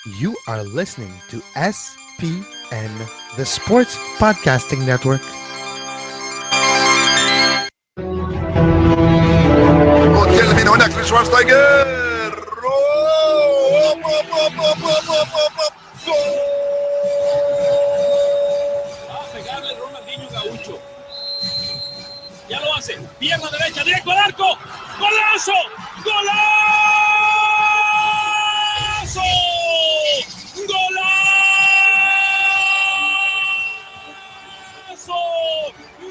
You are listening to SPN, the Sports Podcasting Network. Termina هناك لشوارزنيجر. Va a pegarle Ronaldinho Gaucho. Ya lo hace. Pierna derecha, directo al arco. ¡Golazo! ¡Golazo! ¡Golazo!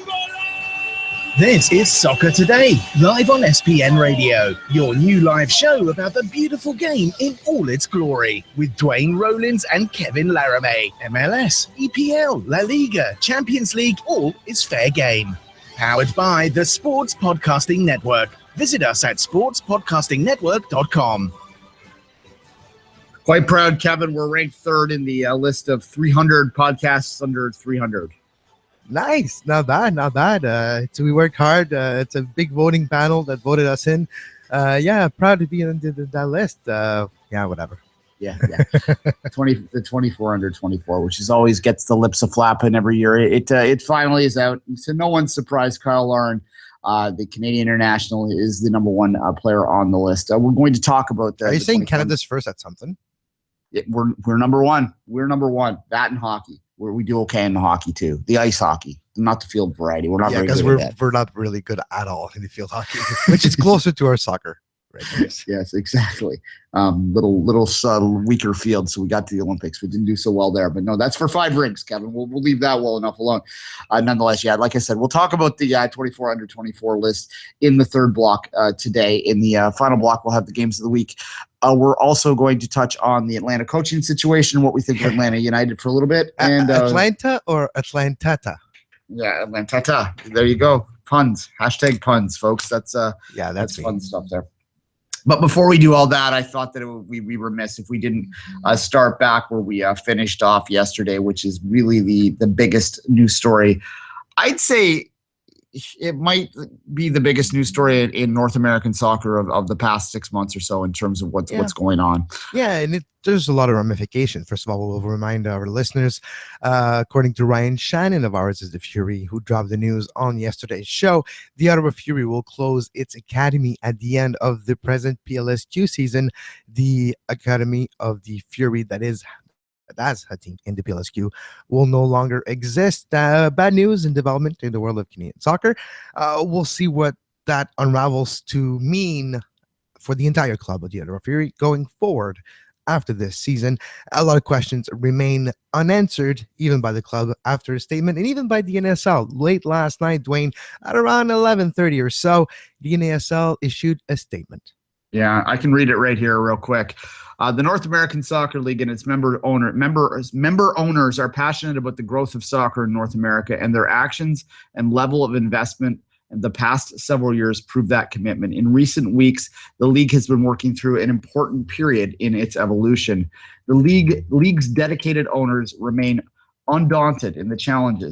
¡Golazo! This is Soccer Today, live on SPN Radio, your new live show about the beautiful game in all its glory, with Duane, Rollins and Kevin Laramee. MLS, EPL, La Liga, Champions League, all is fair game. Powered by the Sports Podcasting Network. Visit us at sportspodcastingnetwork.com. Quite proud, Kevin. We're ranked third in the list of 300 podcasts under 300. Nice, not bad, not bad. So we worked hard. It's a big voting panel that voted us in. Proud to be in that list. Whatever. Yeah. 24 under 24, which is always gets the lips a flapping every year. It finally is out. To no one's surprise, Kyle Lauren, the Canadian international, is the number one player on the list. We're going to talk about that. Are you saying Canada's first at something? We're number one. We're number one. That and hockey. We do okay in the hockey too. The ice hockey, not the field variety. We're not very good at that. We're not really good at all in the field hockey, which is closer to our soccer. Right? Yes, exactly. Little weaker field, so we got to the Olympics. We didn't do so well there, but no, that's for 5 rings, Kevin. We'll leave that well enough alone. Nonetheless, like I said, we'll talk about the 24 under 24 list in the third block today. In the final block, we'll have the games of the week. We're also going to touch on the Atlanta coaching situation, what we think of Atlanta United for a little bit. And Atlanta or Atlantata? Yeah, Atlantata. There you go. Puns. Hashtag puns, folks. That's fun stuff there. But before we do all that, I thought that it would be remiss if we didn't start back where we finished off yesterday, which is really the biggest news story. I'd say it might be the biggest news story in North American soccer of the past 6 months or so in terms of what's going on. Yeah, and there's a lot of ramifications. First of all, we'll remind our listeners, according to Ryan Shannon of Ours is the Fury, who dropped the news on yesterday's show, the Ottawa Fury will close its academy at the end of the present PLSQ season. The academy of the Fury, that's a team in the PLSQ, will no longer exist. Bad news and development in the world of Canadian soccer. We'll see what that unravels to mean for the entire club of the Ottawa Fury going forward after this season. A lot of questions remain unanswered, even by the club after a statement, and even by the NASL. Late last night, Duane, at around 11:30 or so, the NASL issued a statement. Yeah, I can read it right here real quick. The North American Soccer League and its member owners are passionate about the growth of soccer in North America, and their actions and level of investment in the past several years prove that commitment. In recent weeks, the league has been working through an important period in its evolution. The league's dedicated owners remain undaunted in the challenge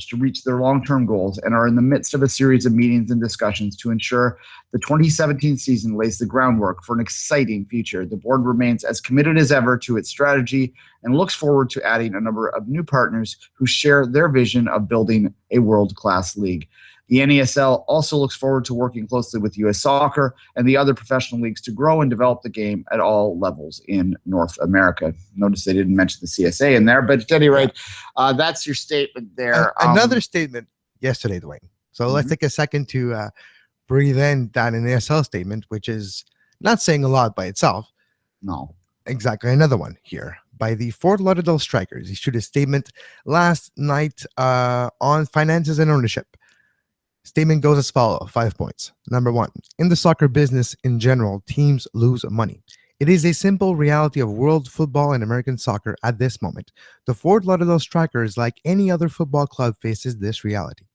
to reach their long-term goals, and are in the midst of a series of meetings and discussions to ensure the 2017 season lays the groundwork for an exciting future. The board remains as committed as ever to its strategy and looks forward to adding a number of new partners who share their vision of building a world-class league. The NASL also looks forward to working closely with U.S. Soccer and the other professional leagues to grow and develop the game at all levels in North America. Notice they didn't mention the CSA in there, but at any rate, that's your statement there. Another statement yesterday, Duane. So let's take a second to breathe in that NASL statement, which is not saying a lot by itself. No. Exactly. Another one here by the Fort Lauderdale Strikers. Issued a statement last night on finances and ownership. Statement goes as follows, 5 points. Number 1, in the soccer business in general, teams lose money. It is a simple reality of world football and American soccer at this moment. The Fort Lauderdale Strikers, like any other football club, faces this reality.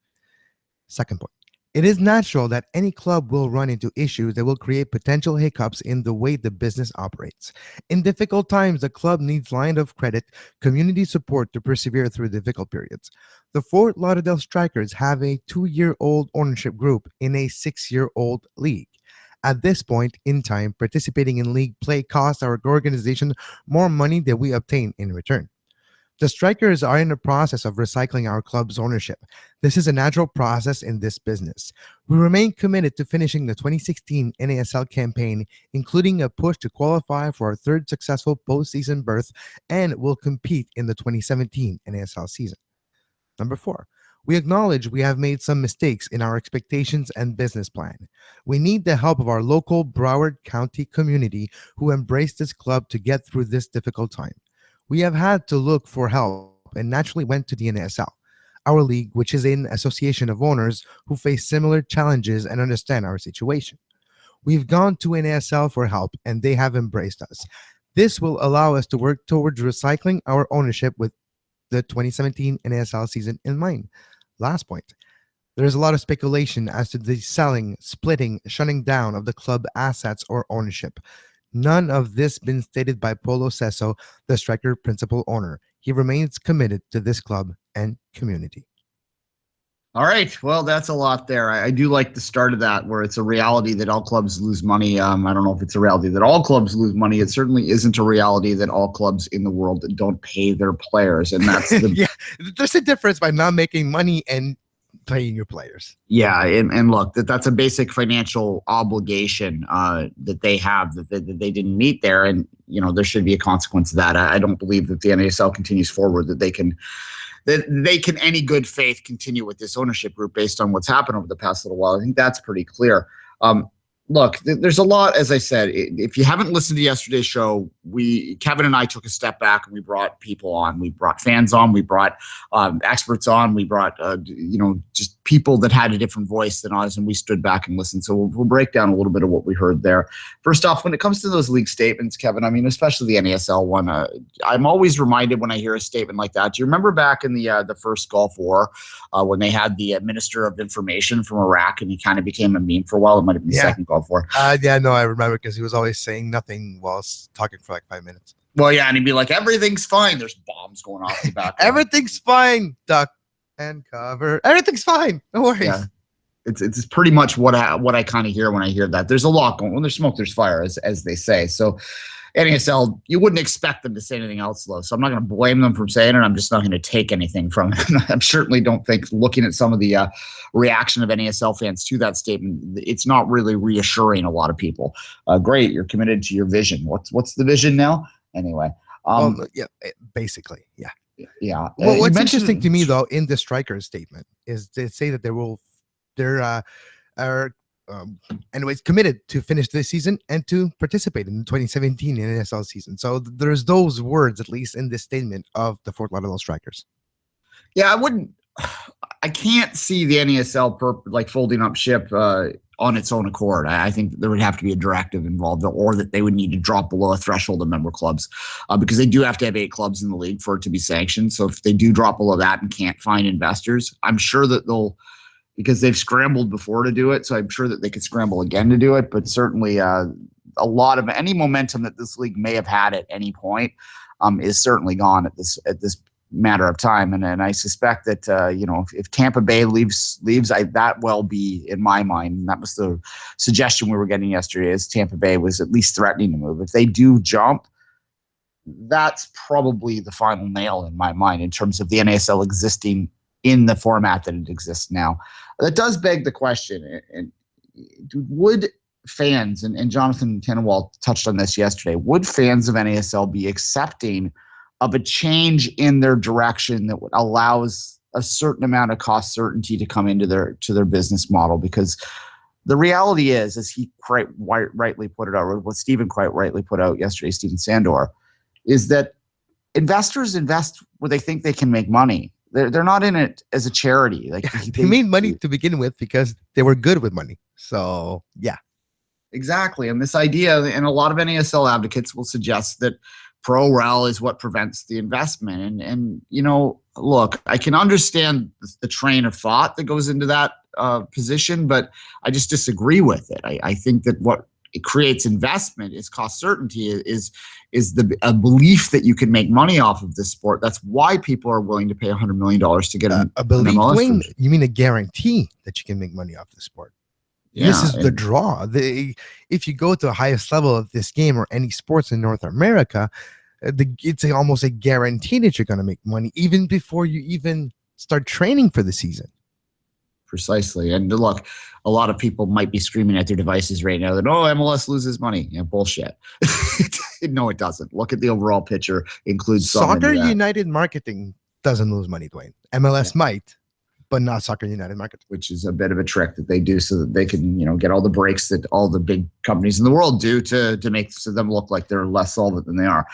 Second point, it is natural that any club will run into issues that will create potential hiccups in the way the business operates. In difficult times, the club needs line of credit, community support to persevere through difficult periods. The Fort Lauderdale Strikers have a 2-year-old ownership group in a 6-year-old league. At this point in time, participating in league play costs our organization more money than we obtain in return. The Strikers are in the process of recycling our club's ownership. This is a natural process in this business. We remain committed to finishing the 2016 NASL campaign, including a push to qualify for our third successful postseason berth, and will compete in the 2017 NASL season. Number 4. We acknowledge we have made some mistakes in our expectations and business plan. We need the help of our local Broward County community who embraced this club to get through this difficult time. We have had to look for help and naturally went to the NASL, our league, which is an association of owners who face similar challenges and understand our situation. We've gone to NASL for help and they have embraced us. This will allow us to work towards recycling our ownership with the 2017 NASL season in mind. Last point. There is a lot of speculation as to the selling, splitting, shutting down of the club assets or ownership. None of this been stated by Polo Sesso, the Striker principal owner. He remains committed to this club and community. All right. Well, that's a lot there. I do like the start of that, where it's a reality that all clubs lose money. I don't know if it's a reality that all clubs lose money. It certainly isn't a reality that all clubs in the world don't pay their players. And that's the yeah, there's a difference by not making money and paying your players. Yeah, and look, that's a basic financial obligation that they have that they didn't meet there, and there should be a consequence of that. I don't believe that the NASL continues forward that they can any good faith continue with this ownership group based on what's happened over the past little while. I think that's pretty clear. Look, there's a lot, as I said. If you haven't listened to yesterday's show, Kevin and I took a step back and we brought people on. We brought fans on. We brought experts on. We brought, just people that had a different voice than us, and we stood back and listened. So we'll break down a little bit of what we heard there. First off, when it comes to those league statements, Kevin, I mean, especially the NASL one, I'm always reminded when I hear a statement like that. Do you remember back in the first Gulf War when they had the Minister of Information from Iraq, and he kind of became a meme for a while? It might have been the second Gulf War. I remember, because he was always saying nothing while talking for like 5 minutes. Well, yeah, and he'd be like, everything's fine. There's bombs going off in the back. Everything's fine. Duck and cover. Everything's fine. No worries. Yeah. It's pretty much what I kind of hear when I hear that. There's a lot going on. When there's smoke, there's fire, as they say. So NASL, you wouldn't expect them to say anything else, though. So I'm not going to blame them for saying it. I'm just not going to take anything from it. I certainly don't think, looking at some of the reaction of NASL fans to that statement, it's not really reassuring a lot of people. Great, you're committed to your vision. What's the vision now? Anyway. Basically, yeah. Yeah. Well, what's interesting to me, though, in the Strikers statement is they say that they're anyways committed to finish this season and to participate in the 2017 NASL season. So there's those words, at least in this statement, of the Fort Lauderdale Strikers. Yeah, I can't see the NASL folding up ship on its own accord. I think there would have to be a directive involved, or that they would need to drop below a threshold of member clubs, because they do have to have 8 clubs in the league for it to be sanctioned. So if they do drop below that and can't find investors, I'm sure that because they've scrambled before to do it, so I'm sure that they could scramble again to do it. But certainly a lot of any momentum that this league may have had at any point is certainly gone at this matter of time. And I suspect that if Tampa Bay leaves, that will be, in my mind, and that was the suggestion we were getting yesterday, is Tampa Bay was at least threatening to move. If they do jump, that's probably the final nail in my mind in terms of the NASL existing in the format that it exists now. That does beg the question, and would fans, and Jonathan Tenenwald touched on this yesterday, would fans of NASL be accepting of a change in their direction that allows a certain amount of cost certainty to come into their business model? Because the reality is, as he quite rightly put it out, or what Stephen quite rightly put out yesterday, Stephen Sandor, is that investors invest where they think they can make money. They're not in it as a charity. They made money to begin with because they were good with money. So yeah, exactly. And this idea, and a lot of NASL advocates will suggest that pro-rel is what prevents the investment. And look, I can understand the train of thought that goes into that position, but I just disagree with it. I think that what it creates investment is cost certainty, is a belief that you can make money off of this sport. That's why people are willing to pay $100 million to get a belief. Duane, you mean a guarantee that you can make money off the sport? This is the draw. If you go to the highest level of this game or any sports in North America, it's almost a guarantee that you're going to make money even before you even start training for the season. Precisely. And look, a lot of people might be screaming at their devices right now that, MLS loses money. Yeah, bullshit. No, it doesn't. Look at the overall picture. Includes Soccer United Marketing doesn't lose money, Duane. MLS might, but not Soccer United Marketing. Which is a bit of a trick that they do so that they can, get all the breaks that all the big companies in the world do to make them look like they're less solvent than they are.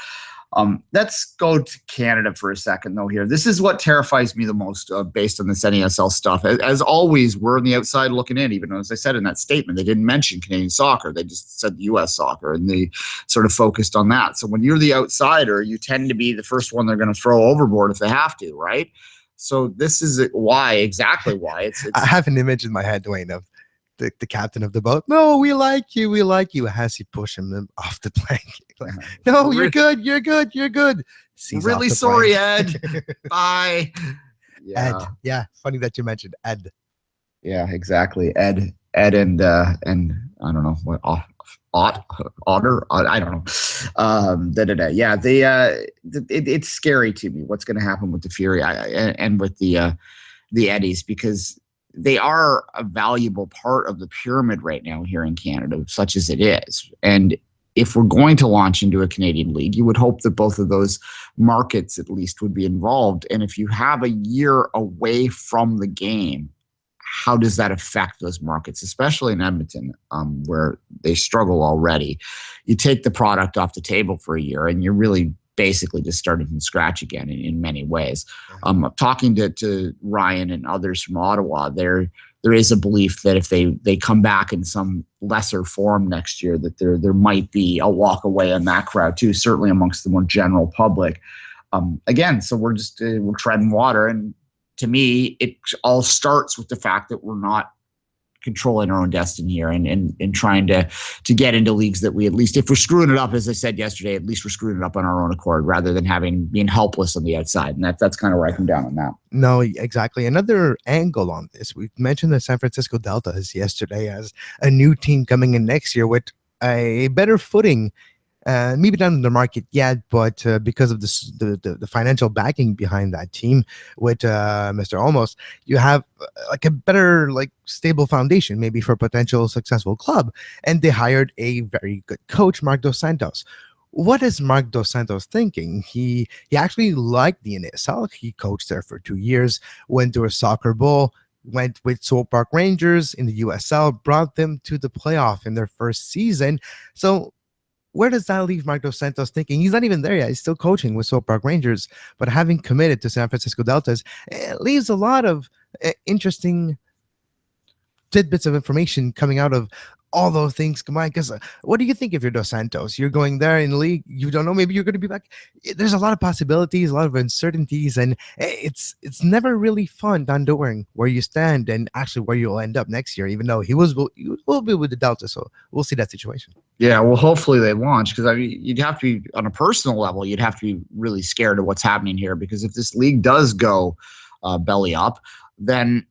Let's go to Canada for a second, though, here. This is what terrifies me the most based on this NASL stuff. As always, we're on the outside looking in, even though, as I said in that statement, they didn't mention Canadian soccer. They just said U.S. soccer, and they sort of focused on that. So when you're the outsider, you tend to be the first one they're going to throw overboard if they have to, right? So this is exactly why. It's I have an image in my head, Duane, of the captain of the boat. No, we like you. Has he push him off the plank? Like, no, you're good. Sees really sorry, Ed. Bye. Yeah. Ed. Yeah. Funny that you mentioned Ed. Yeah, exactly. Ed and I don't know what Otter. I don't know. Yeah. It's scary to me what's going to happen with the Fury and with the Eddies, because they are a valuable part of the pyramid right now here in Canada, such as it is. And if we're going to launch into a Canadian league, you would hope that both of those markets at least would be involved. And if you have a year away from the game, how does that affect those markets, especially in Edmonton, where they struggle already? You take the product off the table for a year and you're really basically just starting from scratch again in many ways. Talking to Ryan and others from Ottawa, there is a belief that if they come back in some lesser form next year, that there might be a walk away on that crowd too, certainly amongst the more general public. Again, so we're treading water, and to me, it all starts with the fact that we're not controlling our own destiny here and trying to get into leagues that we, at least if we're screwing it up, as I said yesterday, at least we're screwing it up on our own accord rather than being helpless on the outside. And that's kind of where I come down on that. No, exactly. Another angle on this, we've mentioned the San Francisco Deltas yesterday as a new team coming in next year with a better footing. Maybe not in the market yet, but because of the financial backing behind that team with Mr. Olmos, you have like a better, stable foundation maybe for a potential successful club. And they hired a very good coach, Mark Dos Santos. What is Mark Dos Santos thinking? He actually liked the NASL. He coached there for 2 years, went to a soccer bowl, went with Swope Park Rangers in the USL, brought them to the playoff in their first season. So where does that leave Mark Dos Santos thinking? He's not even there yet. He's still coaching with Swope Park Rangers, but having committed to San Francisco Deltas, it leaves a lot of interesting tidbits of information coming out of all those things combined. Because what do you think if you're Dos Santos? You're going there in the league. You don't know. Maybe you're going to be back. There's a lot of possibilities, a lot of uncertainties, and it's never really fun not knowing where you stand and actually where you'll end up next year. Even though he will be with the Delta, so we'll see that situation. Yeah, well, hopefully they launch, because you'd have to be, on a personal level, you'd have to be really scared of what's happening here, because if this league does go belly up, then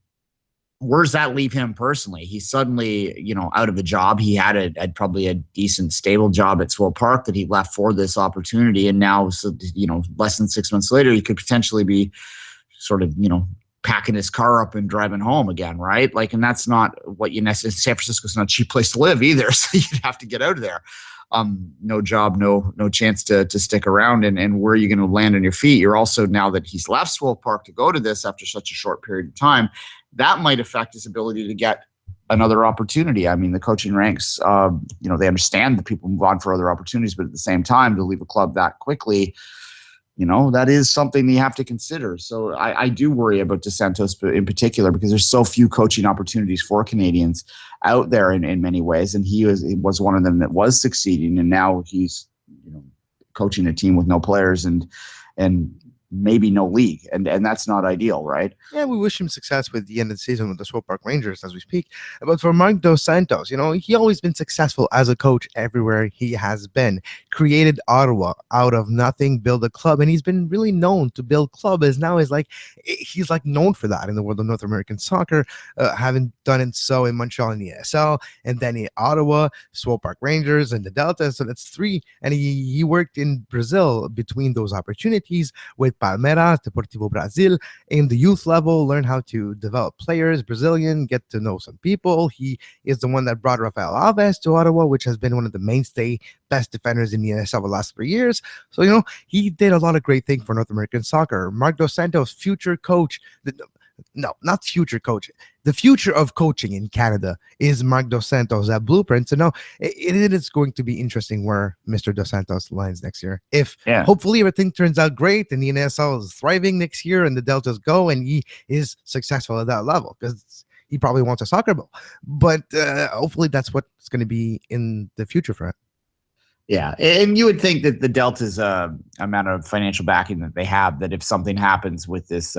where does that leave him personally? He's suddenly, out of a job. He had probably a decent, stable job at Swope Park that he left for this opportunity. And now, less than 6 months later, he could potentially be sort of, packing his car up and driving home again, right? And that's not what you necessarily, San Francisco's not a cheap place to live either. So you'd have to get out of there. No job, no chance to stick around. And where are you going to land on your feet? You're also, now that he's left Swope Park to go to this after such a short period of time, that might affect his ability to get another opportunity. I mean, the coaching ranks, they understand that people move on for other opportunities, but at the same time, to leave a club that quickly, that is something you have to consider. So I do worry about Dos Santos in particular, because there's so few coaching opportunities for Canadians out there in many ways. And he was one of them that was succeeding. And now he's, coaching a team with no players and maybe no league, and that's not ideal, right? Yeah, we wish him success with the end of the season with the Swope Park Rangers as we speak. But for Mark Dos Santos, he always been successful as a coach everywhere he has been. Created Ottawa out of nothing, build a club, and he's been really known to build club. He's like known for that in the world of North American soccer, having done it so in Montreal and the ESL, and then in Ottawa, Swope Park Rangers, and the Delta. So that's three, and he worked in Brazil between those opportunities with Palmeiras, Deportivo Brazil, in the youth level, learn how to develop players, Brazilian, get to know some people. He is the one that brought Rafael Alves to Ottawa, which has been one of the mainstay best defenders in the NSL the last 3 years. So, he did a lot of great things for North American soccer. Mark Dos Santos, future coach. No, not future coach. The future of coaching in Canada is Mark Dos Santos, that blueprint. So no, it is going to be interesting where Mr. Dos Santos lands next year. Hopefully everything turns out great and the NSL is thriving next year and the Deltas go and he is successful at that level, because he probably wants a soccer ball. But hopefully that's what's going to be in the future for him. Yeah, and you would think that the Delta's amount of financial backing that they have, that if something happens with this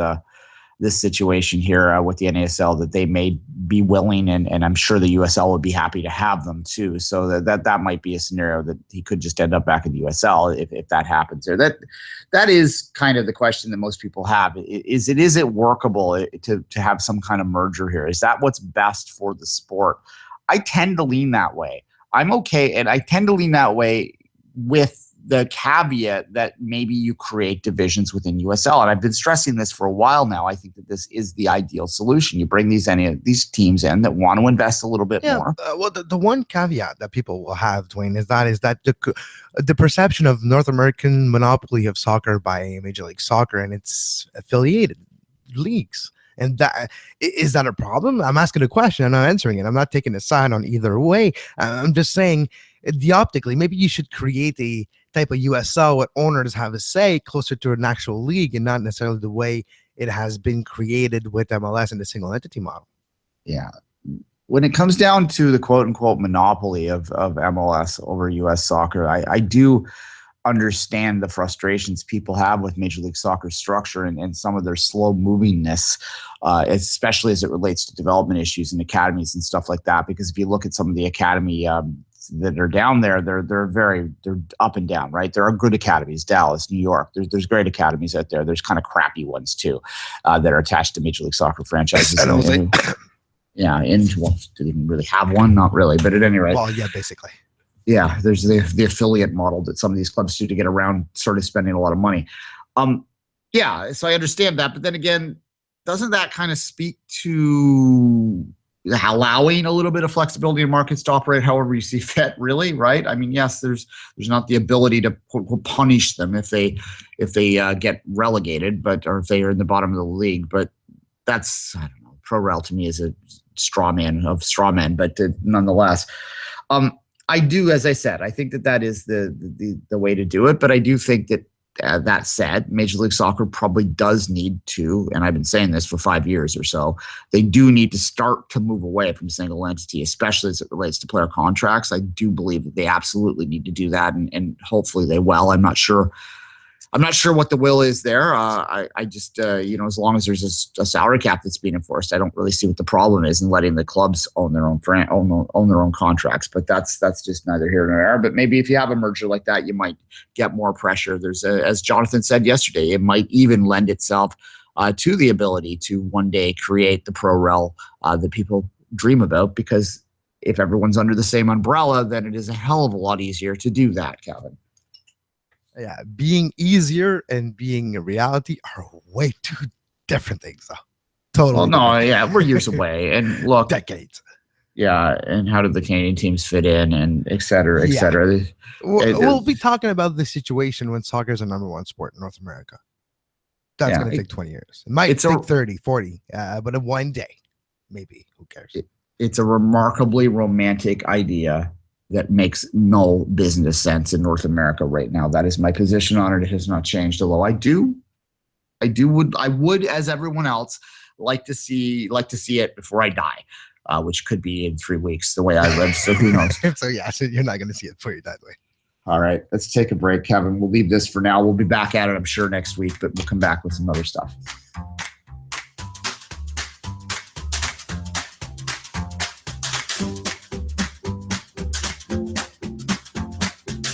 situation here with the NASL, that they may be willing, and I'm sure the USL would be happy to have them too. So that might be a scenario that he could just end up back in the USL if that happens. Or that is kind of the question that most people have. Is it workable to have some kind of merger here? Is that what's best for the sport? I tend to lean that way. I'm okay, and I tend to lean that way with the caveat that maybe you create divisions within USL. And I've been stressing this for a while now. I think that this is the ideal solution. You bring these teams in that want to invest a little bit more. Well, the one caveat that people will have, Duane, is that the perception of North American monopoly of soccer by Major League Soccer and its affiliated leagues. And that is that a problem? I'm asking a question. I'm not answering it. I'm not taking a side on either way. I'm just saying, optically, maybe you should create a type of USL where owners have a say closer to an actual league and not necessarily the way it has been created with MLS and the single entity model. Yeah. When it comes down to the quote unquote monopoly of MLS over US soccer, I do understand the frustrations people have with Major League Soccer structure and some of their slow movingness, especially as it relates to development issues and academies and stuff like that. Because if you look at some of the academy that are down there, they're up and down, right? There are good academies, Dallas, New York. There's great academies out there. There's kind of crappy ones too that are attached to Major League Soccer franchises. Yeah, do they even really have one? Not really, but at any rate. Well, yeah, basically. Yeah, there's the affiliate model that some of these clubs do to get around sort of spending a lot of money. Yeah, so I understand that, but then again, doesn't that kind of speak to allowing a little bit of flexibility in markets to operate however you see fit, really, right? I mean, yes, there's not the ability to punish them if they get relegated, or if they are in the bottom of the league. But that's, I don't know, pro-rel to me is a straw man of straw men, but nonetheless, I do, as I said, I think that is the way to do it. But I do think that that said, Major League Soccer probably does need to, and I've been saying this for 5 years or so, they do need to start to move away from single entity, especially as it relates to player contracts. I do believe that they absolutely need to do that, and hopefully they will. I'm not sure what the will is there. I just, as long as there's a salary cap that's being enforced, I don't really see what the problem is in letting the clubs own their own contracts. But that's just neither here nor there. But maybe if you have a merger like that, you might get more pressure. There's as Jonathan said yesterday, it might even lend itself to the ability to one day create the pro-rel that people dream about. Because if everyone's under the same umbrella, then it is a hell of a lot easier to do that, Calvin. Yeah, being easier and being a reality are way two different things, though. Totally. Well, no, yeah, we're years away, and look, decades. Yeah, and how did the Canadian teams fit in, and et cetera, et cetera. We'll be talking about the situation when soccer is the number one sport in North America. That's going to take 20 years. It might take 30, 40, but in one day, maybe. Who cares? It's a remarkably romantic idea that makes no business sense in North America right now. That is my position on it. It has not changed. Although I would, as everyone else, like to see it before I die, which could be in 3 weeks, the way I live. So who knows? So you're not going to see it before you die, way. All right, let's take a break, Kevin. We'll leave this for now. We'll be back at it, I'm sure, next week, but we'll come back with some other stuff.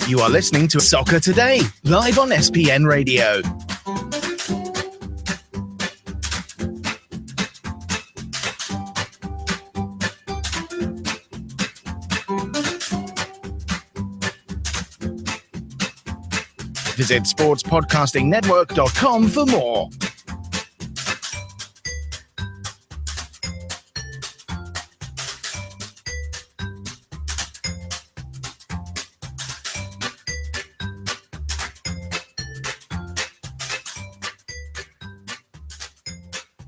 You are listening to Soccer Today, live on SPN Radio. Visit sportspodcastingnetwork.com for more.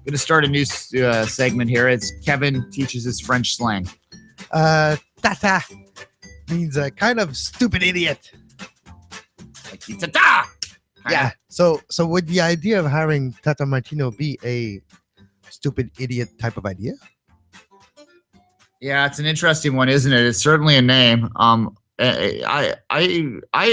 Going to start a new segment here. It's Kevin teaches his French slang. Tata means a kind of stupid idiot. Like ta-ta! Yeah. So would the idea of having Tata Martino be a stupid idiot type of idea? Yeah, it's an interesting one, isn't it? It's certainly a name. I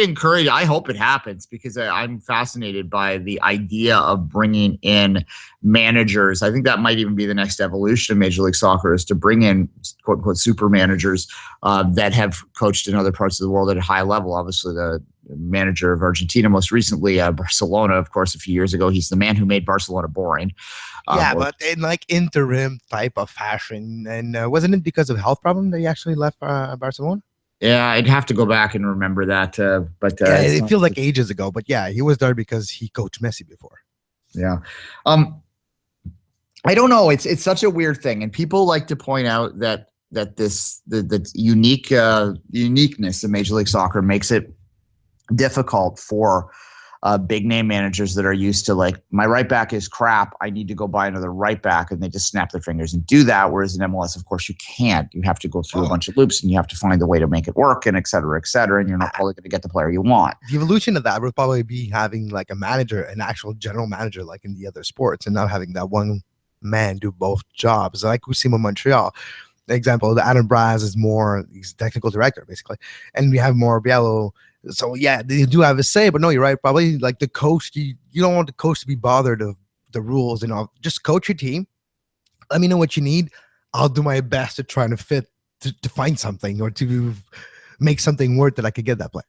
encourage. I hope it happens because I'm fascinated by the idea of bringing in managers. I think that might even be the next evolution of Major League Soccer, is to bring in quote unquote super managers that have coached in other parts of the world at a high level. Obviously, the manager of Argentina, most recently Barcelona, of course, a few years ago. He's the man who made Barcelona boring. But in like interim type of fashion. And wasn't it because of health problem that he actually left Barcelona? Yeah, I'd have to go back and remember that. But it feels like ages ago. But yeah, he was there because he coached Messi before. Yeah. I don't know. It's such a weird thing. And people like to point out that the uniqueness of Major League Soccer makes it difficult for big name managers that are used to, like, my right back is crap, I need to go buy another right back, and they just snap their fingers and do that. Whereas in MLS, of course, you can't. You have to go through a bunch of loops, and you have to find a way to make it work, and et cetera, and you're not probably going to get the player you want. The evolution of that would probably be having like a manager, an actual general manager, like in the other sports, and not having that one man do both jobs. Like we see in Montreal. Example, the Adam Braz is he's technical director, basically, and we have more Biello. So yeah, they do have a say, but no, you're right. Probably like the coach, you don't want the coach to be bothered of the rules and all. Just coach your team. Let me know what you need. I'll do my best to try to find something or to make something work that I could get that player.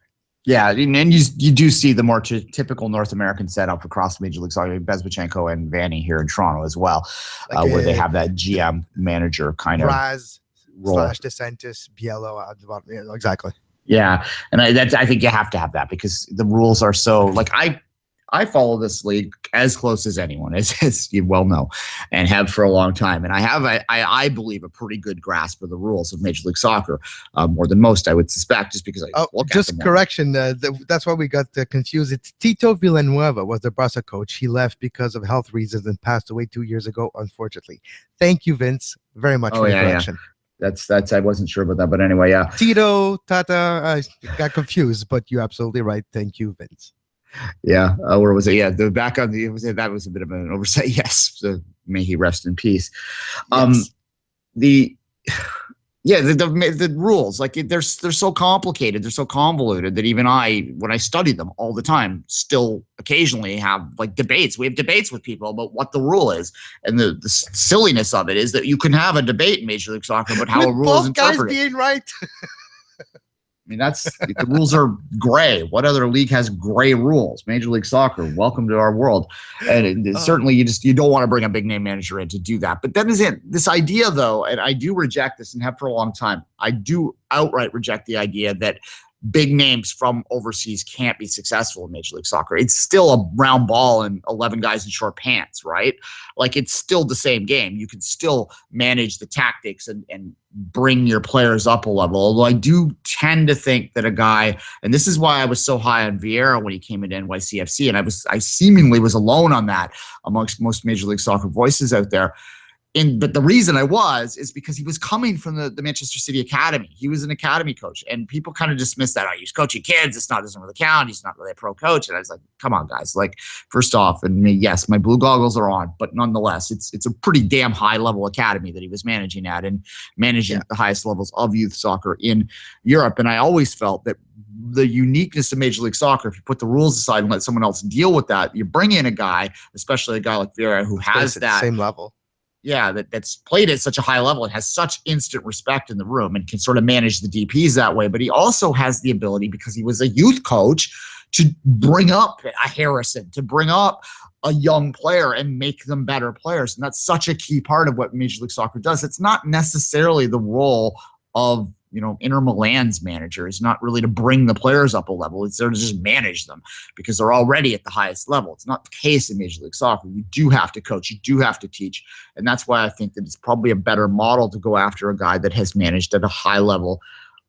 Yeah, and you do see the more typical North American setup across Major League Soccer, Bezbachenko and Vanny here in Toronto as well, like where they have that GM manager kind of role. / DeSantis, Biello at the bottom. Yeah, exactly. Yeah, and I think you have to have that because the rules are so, like, I follow this league as close as anyone, as you well know, and have for a long time. And I have, I believe, a pretty good grasp of the rules of Major League Soccer, more than most, I would suspect, just because I look at them. Correction, that's why we got confused. It's Tito Villanueva was the Barca coach. He left because of health reasons and passed away 2 years ago, unfortunately. Thank you, Vince, very much for the correction. Yeah. That's I wasn't sure about that, but anyway, yeah. Tito, Tata, I got confused, but you're absolutely right. Thank you, Vince. Yeah, where was it? Yeah, the back on that was a bit of an oversight. Yes, so may he rest in peace. Yes. The rules, like, they're so complicated, they're so convoluted that even when I study them all the time, still occasionally have like debates. We have debates with people about what the rule is, and the silliness of it is that you can have a debate in Major League Soccer about how a rule is interpreted. Both guys being right. I mean, the rules are gray. What other league has gray rules? Major League Soccer, welcome to our world. And certainly you don't want to bring a big name manager in to do that. But that is it. This idea, though, and I do reject this and have for a long time, I do outright reject the idea that big names from overseas can't be successful in Major League Soccer. It's still a round ball and 11 guys in short pants, right? Like, it's still the same game. You can still manage the tactics and bring your players up a level. Although I do tend to think that a guy, and this is why I was so high on Vieira when he came into NYCFC, and I seemingly was alone on that amongst most Major League Soccer voices out there. But the reason I is because he was coming from the Manchester City Academy. He was an academy coach, and people kind of dismiss that. He's coaching kids. Doesn't really count. He's not really a pro coach. And I was like, come on, guys. Like, first off, and yes, my blue goggles are on, but nonetheless, it's a pretty damn high level academy that he was managing at, and managing at the highest levels of youth soccer in Europe. And I always felt that the uniqueness of Major League Soccer. If you put the rules aside and let someone else deal with that, you bring in a guy, especially a guy like Vieira, who has that same level. Yeah, that's played at such a high level and has such instant respect in the room and can sort of manage the DPs that way. But he also has the ability, because he was a youth coach, to bring up a Harrison, to bring up a young player and make them better players. And that's such a key part of what Major League Soccer does. It's not necessarily the role of, Inter Milan's manager. Is not really to bring the players up a level. It's there to just manage them because they're already at the highest level. It's not the case in Major League Soccer. You do have to coach. You do have to teach. And that's why I think that it's probably a better model to go after a guy that has managed at a high level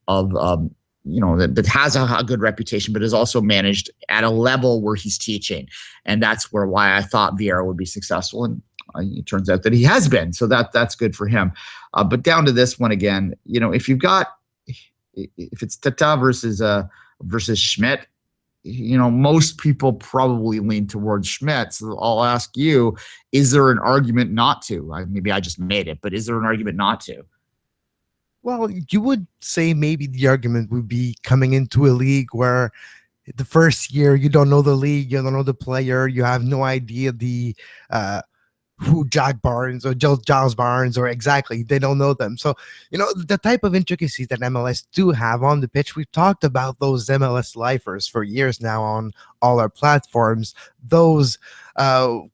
of, that has a good reputation, but is also managed at a level where he's teaching. And that's why I thought Vieira would be successful. And it turns out that he has been. So that's good for him. But down to this one again, if it's Tata versus Schmidt, most people probably lean towards Schmidt. So I'll ask you, is there an argument not to? Maybe I just made it, but is there an argument not to? Well, you would say maybe the argument would be coming into a league where the first year you don't know the league, you don't know the player, you have no idea who Jack Barnes or Giles Barnes or exactly, they don't know them. So, the type of intricacies that MLS do have on the pitch, we've talked about those MLS lifers for years now on all our platforms. Those Kyle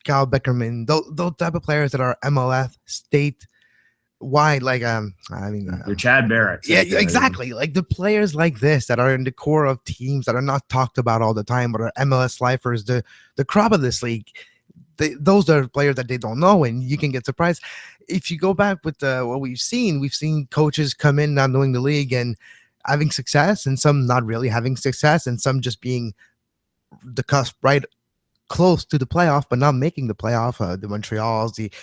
Beckerman, those type of players that are MLS state wide, like your Chad Barrett. Yeah, exactly. Like the players like this that are in the core of teams that are not talked about all the time, but are MLS lifers, the crop of this league. Those are players that they don't know, and you can get surprised. If you go back with what we've seen coaches come in not knowing the league and having success, and some not really having success, and some just being the cusp right close to the playoff, but not making the playoff. The Montreals,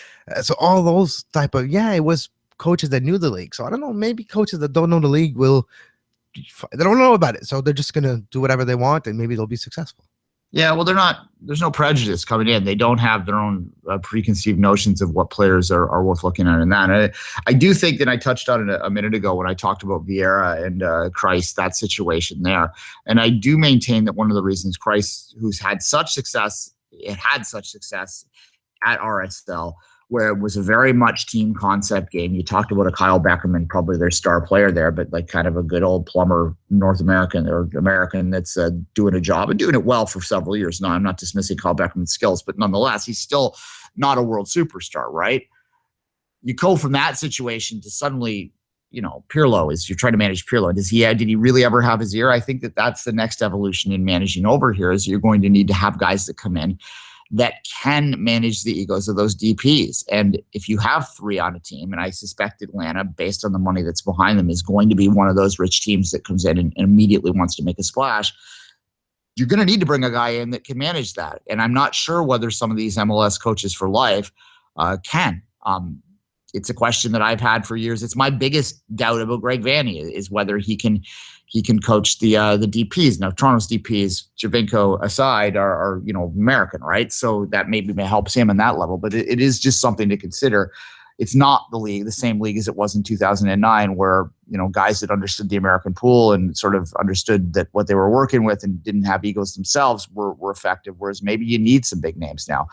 so all those type of it was coaches that knew the league. So I don't know, maybe coaches that don't know the league they don't know about it, so they're just gonna do whatever they want, and maybe they'll be successful. Yeah, well, there's no prejudice coming in. They don't have their own preconceived notions of what players are worth looking at in that. I do think that I touched on it a minute ago when I talked about Vieira and Christ, that situation there. And I do maintain that one of the reasons Christ, who's had such success at RSL, where it was a very much team concept game. You talked about a Kyle Beckerman, probably their star player there, but like kind of a good old plumber North American or American that's doing a job and doing it well for several years. No, I'm not dismissing Kyle Beckerman's skills, but nonetheless, he's still not a world superstar, right? You go from that situation to suddenly, Pirlo you're trying to manage Pirlo. Did he really ever have his ear? I think that's the next evolution in managing over here is you're going to need to have guys that come in that can manage the egos of those DPs. And if you have three on a team, and I suspect Atlanta, based on the money that's behind them, is going to be one of those rich teams that comes in and immediately wants to make a splash, you're going to need to bring a guy in that can manage that. And I'm not sure whether some of these MLS coaches for life can. It's a question that I've had for years. It's my biggest doubt about Greg Vanney is whether he can coach the DPs. Now, Toronto's DPs, Javinko aside, are American, right? So that maybe helps him in that level. But it is just something to consider. It's not the same league as it was in 2009, where guys that understood the American pool and sort of understood that what they were working with and didn't have egos themselves were effective. Whereas maybe you need some big names now.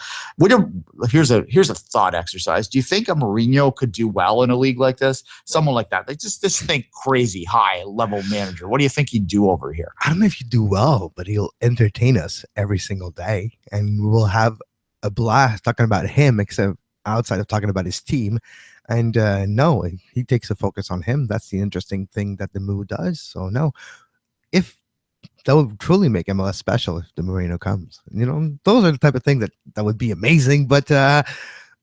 Here's a thought exercise. Do you think a Mourinho could do well in a league like this? Someone like that. Like just think crazy high level manager. What do you think he'd do over here? I don't know if he'd do well, but he'll entertain us every single day, and we'll have a blast talking about him, except outside of talking about his team. And no, he takes the focus on him. That's the interesting thing that the Moo does. So no, if that would truly make MLS special if the Mourinho comes. Those are the type of thing that would be amazing. But I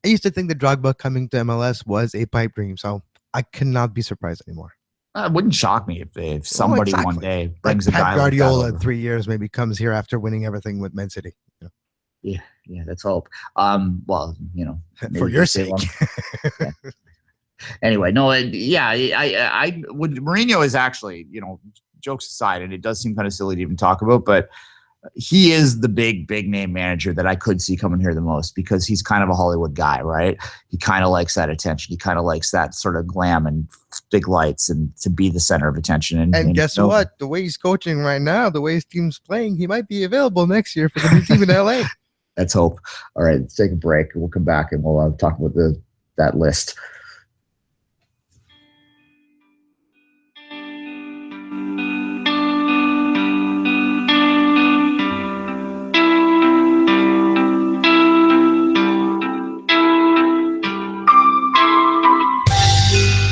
used to think that Drogba coming to MLS was a pipe dream, so I cannot be surprised anymore. It wouldn't shock me if somebody one day brings like a guy Guardiola like in 3 years maybe comes here after winning everything with Man City. Yeah, let's hope. For your sake. Yeah. Anyway, no, I would. Mourinho is actually, jokes aside, and it does seem kind of silly to even talk about, but he is the big name manager that I could see coming here the most, because he's kind of a Hollywood guy, right? He kind of likes that attention. He kind of likes that sort of glam and big lights and to be the center of attention. And guess what? The way he's coaching right now, the way his team's playing, he might be available next year for the new team in LA. Let's hope. All right, let's take a break. We'll come back and we'll talk about that list.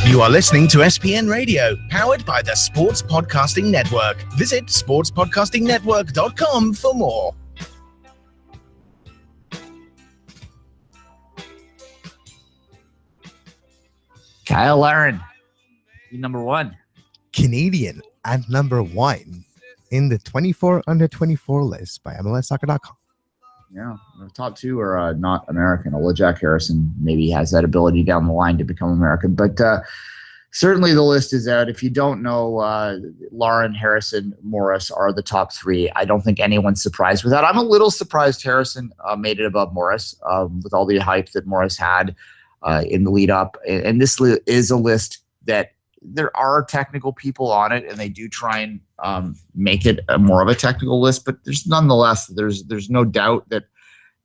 You are listening to SPN Radio, powered by the Sports Podcasting Network. Visit sportspodcastingnetwork.com for more. Kyle Larin, number 1. Canadian at number 1 in the 24 under 24 list by MLSsoccer.com. Yeah, the top 2 are not American. Although Jack Harrison maybe has that ability down the line to become American. But certainly the list is out. If you don't know, Lauren, Harrison, Morris are the top 3. I don't think anyone's surprised with that. I'm a little surprised Harrison made it above Morris with all the hype that Morris had in the lead up. And this is a list that there are technical people on it, and they do try and make it more of a technical list. But there's no doubt that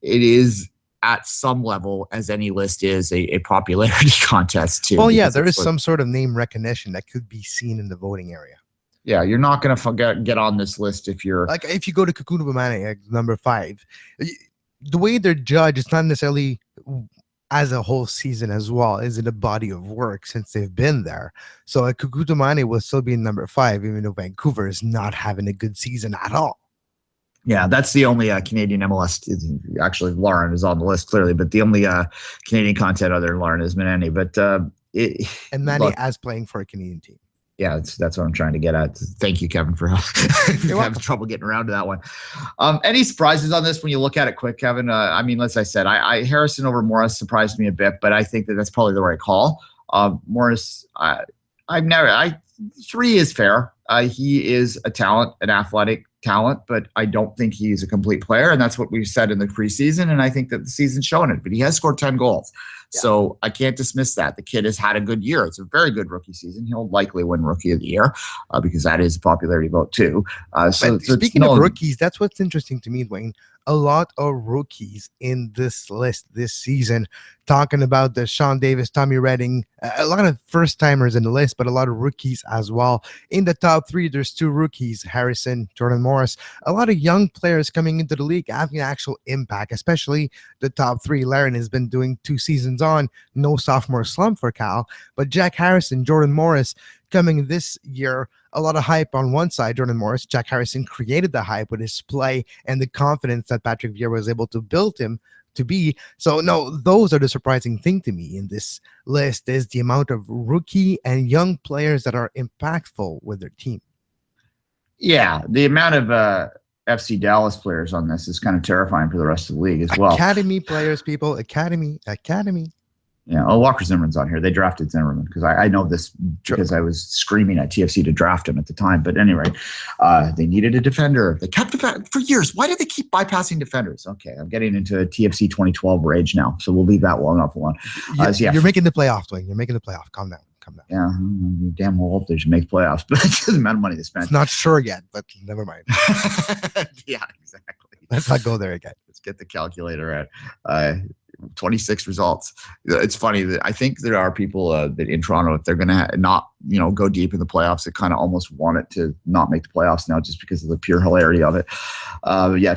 it is at some level, as any list is, a popularity contest too. Well, yeah, there is some sort of name recognition that could be seen in the voting area. Yeah, you're not going to get on this list if you're like if you go to Kikuta Bamane at number 5. The way they're judged, it's not necessarily as a whole season as well. Is it a body of work since they've been there? So Kikuta Bamane will still be in number 5, even though Vancouver is not having a good season at all. Yeah, that's the only Canadian MLS. Actually, Lauren is on the list clearly, but the only Canadian content other than Lauren has been any. But and Manny as playing for a Canadian team. Yeah, that's what I'm trying to get at. Thank you, Kevin, for having trouble getting around to that one. Any surprises on this when you look at it quick, Kevin? I mean, as I said, I Harrison over Morris surprised me a bit, but I think that's probably the right call. Morris, 3 is fair. He is a talent, an athletic talent, but I don't think he's a complete player, and that's what we said in the preseason, and I think that the season's showing it. But he has scored 10 goals, so I can't dismiss that. The kid has had a good year. It's a very good rookie season. He'll likely win Rookie of the Year because that is a popularity vote too. So speaking of rookies, that's what's interesting to me, Duane. A lot of rookies in this list this season, talking about the Sean Davis, Tommy Redding, a lot of first-timers in the list, but a lot of rookies as well. In the top 3, there's 2 rookies, Harrison, Jordan Morris. A lot of young players coming into the league having an actual impact, especially the top 3. Larin has been doing 2 seasons on, no sophomore slump for Cal, but Jack Harrison, Jordan Morris, coming this year, a lot of hype on one side. Jordan Morris, Jack Harrison created the hype with his play and the confidence that Patrick Vieira was able to build him to be. So no, those are the surprising thing to me in this list is the amount of rookie and young players that are impactful with their team. Yeah, the amount of FC Dallas players on this is kind of terrifying for the rest of the league as well. Academy players, people, academy. Yeah, Walker Zimmerman's on here. They drafted Zimmerman because I know this because I was screaming at TFC to draft him at the time. But anyway, they needed a defender. They kept for years. Why did they keep bypassing defenders? Okay, I'm getting into a TFC 2012 rage now, so we'll leave that one off alone. You're making the playoff, Duane. You're making the playoff. Calm down. Yeah, you damn well hope they should make playoffs, but that's the amount of money they spent. It's not sure yet, but never mind. Yeah, exactly. Let's not go there again. Let's get the calculator out. 26 results. It's funny that I think there are people that in Toronto, if they're going to not, go deep in the playoffs, that kind of almost want it to not make the playoffs now just because of the pure hilarity of it.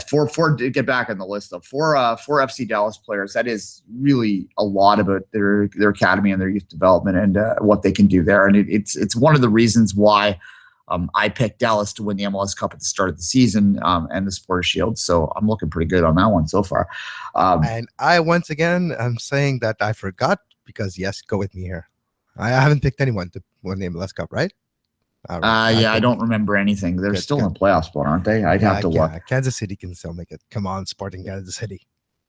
Four to get back on the list of four FC Dallas players. That is really a lot about their academy and their youth development and what they can do there. And it's one of the reasons why I picked Dallas to win the MLS Cup at the start of the season and the Supporters Shield. So I'm looking pretty good on that one so far. And I, once again, I'm saying that I forgot because, yes, go with me here. I haven't picked anyone to win the MLS Cup, right? I don't remember anything. They're still in the playoff spot, aren't they? I'd have to look. Kansas City can still make it. Come on, Sporting Kansas City.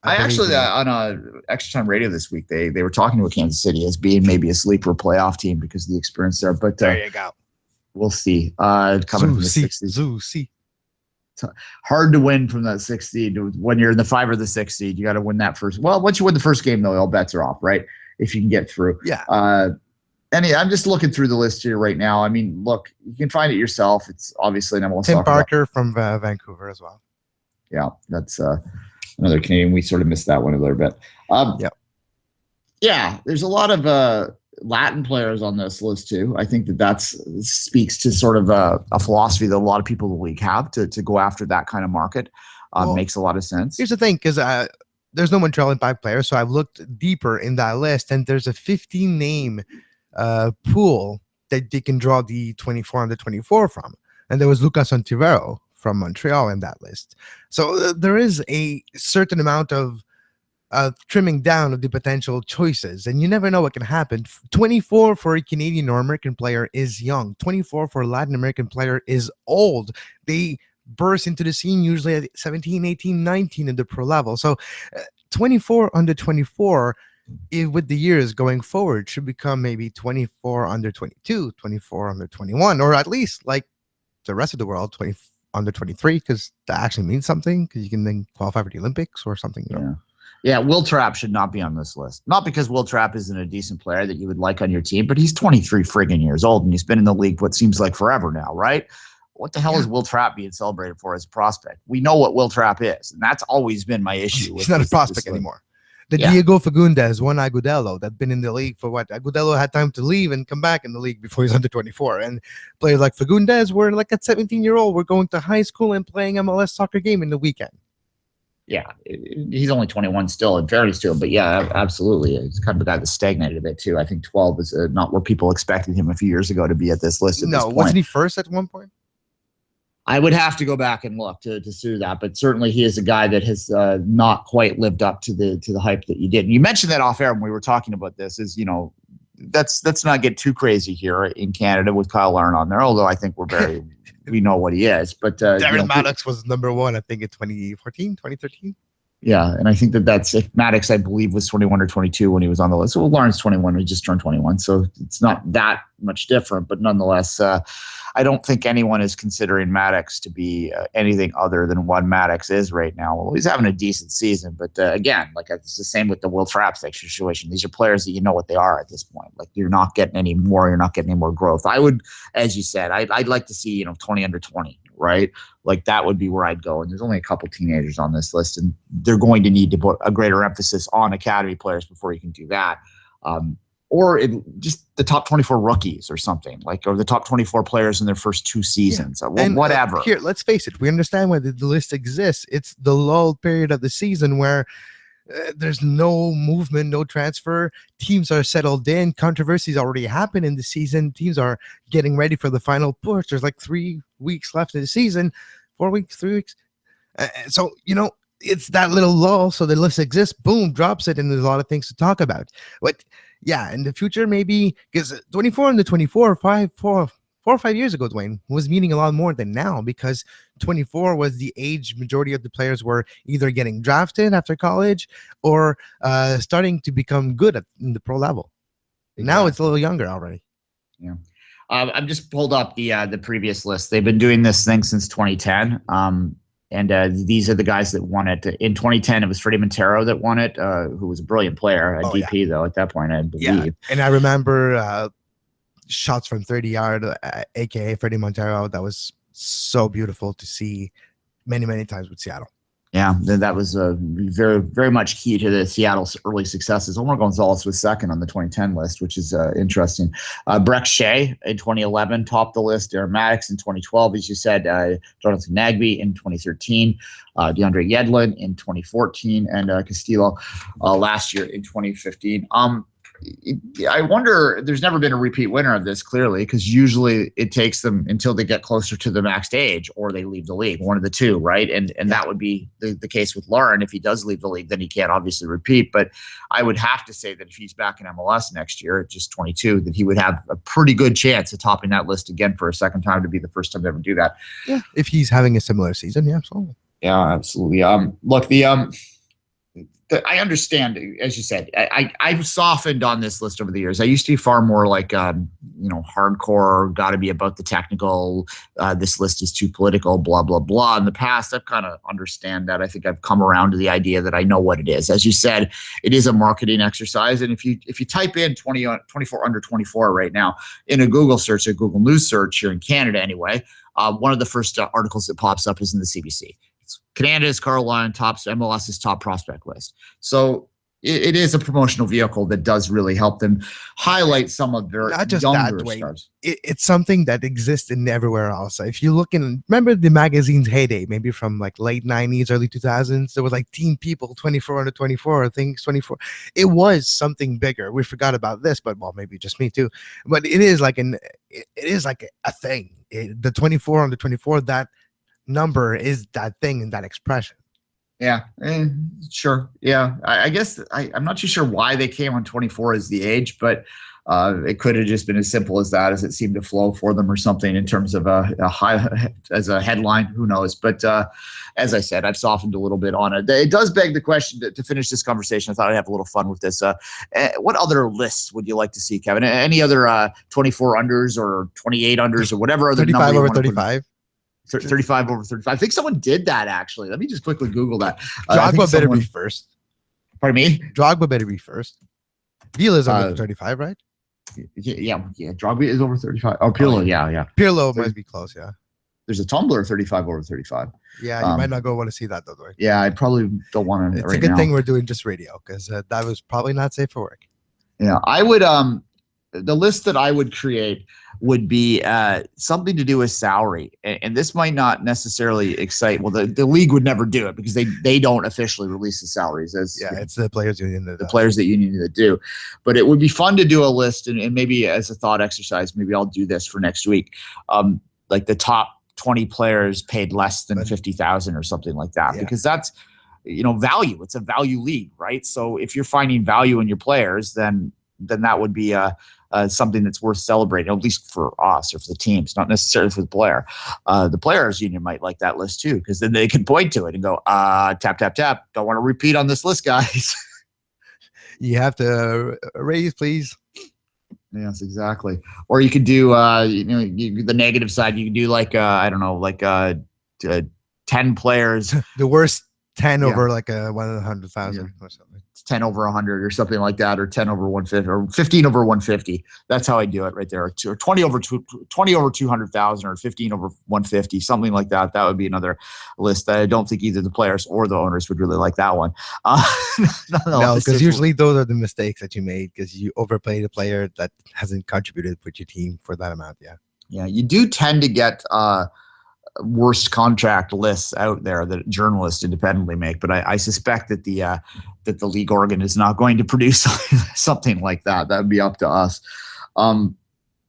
I actually, on Extra Time Radio this week, they were talking about Kansas City as being maybe a sleeper playoff team because of the experience there. But there you go. We'll see. Coming from the 60s. It's hard to win from that 6 seed. When you're in the 5 or the 6 seed, you got to win that first. Well, once you win the first game, though, all bets are off, right? If you can get through. Yeah. I'm just looking through the list here right now. I mean, look, you can find it yourself. It's obviously an MLS Tim Soccer. Parker from Vancouver as well. Yeah, that's another Canadian. We sort of missed that one a little bit. Yeah, there's a lot of Latin players on this list too. I think that speaks to sort of a philosophy that a lot of people in the league have to go after that kind of market. Makes a lot of sense. Here's the thing, because there's no Montreal Impact player, so I've looked deeper in that list, and there's a 15-name pool that they can draw the 24 under 24 from. And there was Lucas Ontivero from Montreal in that list. So there is a certain amount of trimming down of the potential choices, and you never know what can happen. 24 for a Canadian or American player is young. 24 for a Latin American player is old. They burst into the scene usually at 17, 18, 19 in the pro level. So 24 under 24 with the years going forward should become maybe 24 under 22, 24 under 21, or at least like the rest of the world, 20 under 23, because that actually means something, because you can then qualify for the Olympics or something. You know? Yeah, Will Trapp should not be on this list. Not because Will Trapp isn't a decent player that you would like on your team, but he's 23 friggin' years old, and he's been in the league what seems like forever now, right? What the hell is Will Trapp being celebrated for as a prospect? We know what Will Trapp is, and that's always been my issue. He's not a prospect anymore. Diego Fagundes, Juan Agudelo, that's been in the league for what? Agudelo had time to leave and come back in the league before he's under 24. And players like Fagundes were like at 17-year-old. We're going to high school and playing MLS soccer game in the weekend. Yeah, he's only 21 still, in fairness to him. But yeah, absolutely. He's kind of a guy that stagnated a bit too. I think 12 is not where people expected him a few years ago to be at this list. No, wasn't he first at one point? I would have to go back and look to see that, but certainly he is a guy that has not quite lived up to the hype that you did. And you mentioned that off air when we were talking about this. Is let's not get too crazy here in Canada with Kyle Larin on there. Although I think we know what he is. But Darren Maddox was number one, I think, in 2014, 2013. Yeah, and I think that's Maddox, I believe, was 21 or 22 when he was on the list. So Lawrence 21, he just turned 21, so it's not that much different. But nonetheless, I don't think anyone is considering Maddox to be anything other than what Maddox is right now. Well, he's having a decent season, but again, like it's the same with the Will Trapp situation. These are players that you know what they are at this point. Like you're not getting any more, you're not getting any more growth. I would, as you said, I'd like to see 20 under 20. Right? Like that would be where I'd go. And there's only a couple teenagers on this list, and they're going to need to put a greater emphasis on academy players before you can do that. Or just the top 24 rookies or something, or the top 24 players in their first 2 seasons. Yeah. And whatever. Here, let's face it. We understand why the list exists. It's the lull period of the season where there's no movement, no transfer. Teams are settled in. Controversies already happened in the season. Teams are getting ready for the final push. There's like 3 weeks left in the season, 4 weeks, 3 weeks. So, it's that little lull. So the list exists. Boom, drops it. And there's a lot of things to talk about. But yeah, in the future, maybe because 24 and the 24, 4 or 5 years ago, Duane, was meaning a lot more than now, because 24 was the age majority of the players were either getting drafted after college or starting to become good in the pro level. Exactly. Now it's a little younger already. Yeah. I've just pulled up the previous list. They've been doing this thing since 2010. And these are the guys that won it. In 2010, it was Freddie Montero that won it, who was a brilliant player, a DP, though, at that point, I believe. Yeah. And I remember shots from 30-yard, a.k.a. Freddie Montero. That was so beautiful to see many, many times with Seattle. Yeah, that was very, very much key to the Seattle's early successes. Omar Gonzalez was second on the 2010 list, which is interesting. Breck Shea in 2011 topped the list. Darren Maddox in 2012, as you said. Jonathan Nagbe in 2013. DeAndre Yedlin in 2014. And Castillo last year in 2015. I wonder, there's never been a repeat winner of this, clearly, because usually it takes them until they get closer to the maxed age or they leave the league, one of the two, right? And that would be the case with Larin. If he does leave the league, then he can't obviously repeat. But I would have to say that if he's back in MLS next year at just 22, that he would have a pretty good chance of topping that list again for a second time, to be the first time to ever do that. Yeah, if he's having a similar season, yeah, absolutely. Yeah, absolutely. Look, I understand, as you said, I've softened on this list over the years. I used to be far more like, hardcore, got to be about the technical. This list is too political, blah, blah, blah. In the past, I've kind of understand that. I think I've come around to the idea that I know what it is. As you said, it is a marketing exercise. And if you type in 24 under 24 right now in a Google search, a Google News search here in Canada anyway, one of the first articles that pops up is in the CBC. Canada's Carlisle tops MLS's top prospect list. So it is a promotional vehicle that does really help them highlight some of their not just younger that, Duane. stars. It's something that exists in everywhere else. If you look in, remember the magazine's heyday, maybe from like late 90s, early 2000s, there was like Team People, 24 under 24, things 24. It was something bigger. We forgot about this, but well, maybe just me too. But it is like a thing. The 24 under 24, that number is that thing and that expression. Yeah, sure. Yeah, I guess I'm not too sure why they came on 24 as the age, but it could have just been as simple as that, as it seemed to flow for them or something in terms of a high as a headline. Who knows? But as I said, I've softened a little bit on it. It does beg the question to finish this conversation. I thought I'd have a little fun with this. What other lists would you like to see, Kevin? Any other 24 unders or 28 unders or whatever other 35 number over 35? 35 over 35. I think someone did that, actually. Let me just quickly Google that. Drogba better be first. Pardon me? Drogba better be first. Vila's over 35, right? Yeah. Drogba is over 35. Oh, Pirlo, yeah. Pirlo might be close, yeah. There's a Tumblr 35 over 35. Yeah, you might not go want to see that, though. Right? Yeah, I probably don't want to. It's a good thing we're doing just radio, because that was probably not safe for work. Yeah, I would. The list that I would create would be something to do with salary, and this might not necessarily excite. Well, the league would never do it because they don't officially release the salaries. It's the players union the players that union that do. But it would be fun to do a list, and maybe as a thought exercise, maybe I'll do this for next week. Like the top 20 players paid less than 50,000 or something like that, because that's value. It's a value league, right? So if you're finding value in your players, then that would be something that's worth celebrating, at least for us or for the teams, not necessarily for the player. The players union might like that list too, because then they can point to it and go, tap, tap, tap. Don't want to repeat on this list, guys. You have to raise, please. Yes, exactly. Or you could do, the negative side. You could do like, 10 players. The worst 10 over like 100,000 or something. 10 over 100 or something like that, or 10 over 150 or 15 over 150. That's how I do it right there. Or 20 over 200,000 or 15 over 150, something like that. That would be another list. I don't think either the players or the owners would really like that one. No, because usually those are the mistakes that you made because you overplayed a player that hasn't contributed with your team for that amount. Yeah, you do tend to get worst contract lists out there that journalists independently make, but I suspect that the league organ is not going to produce something like that. That would be up to us.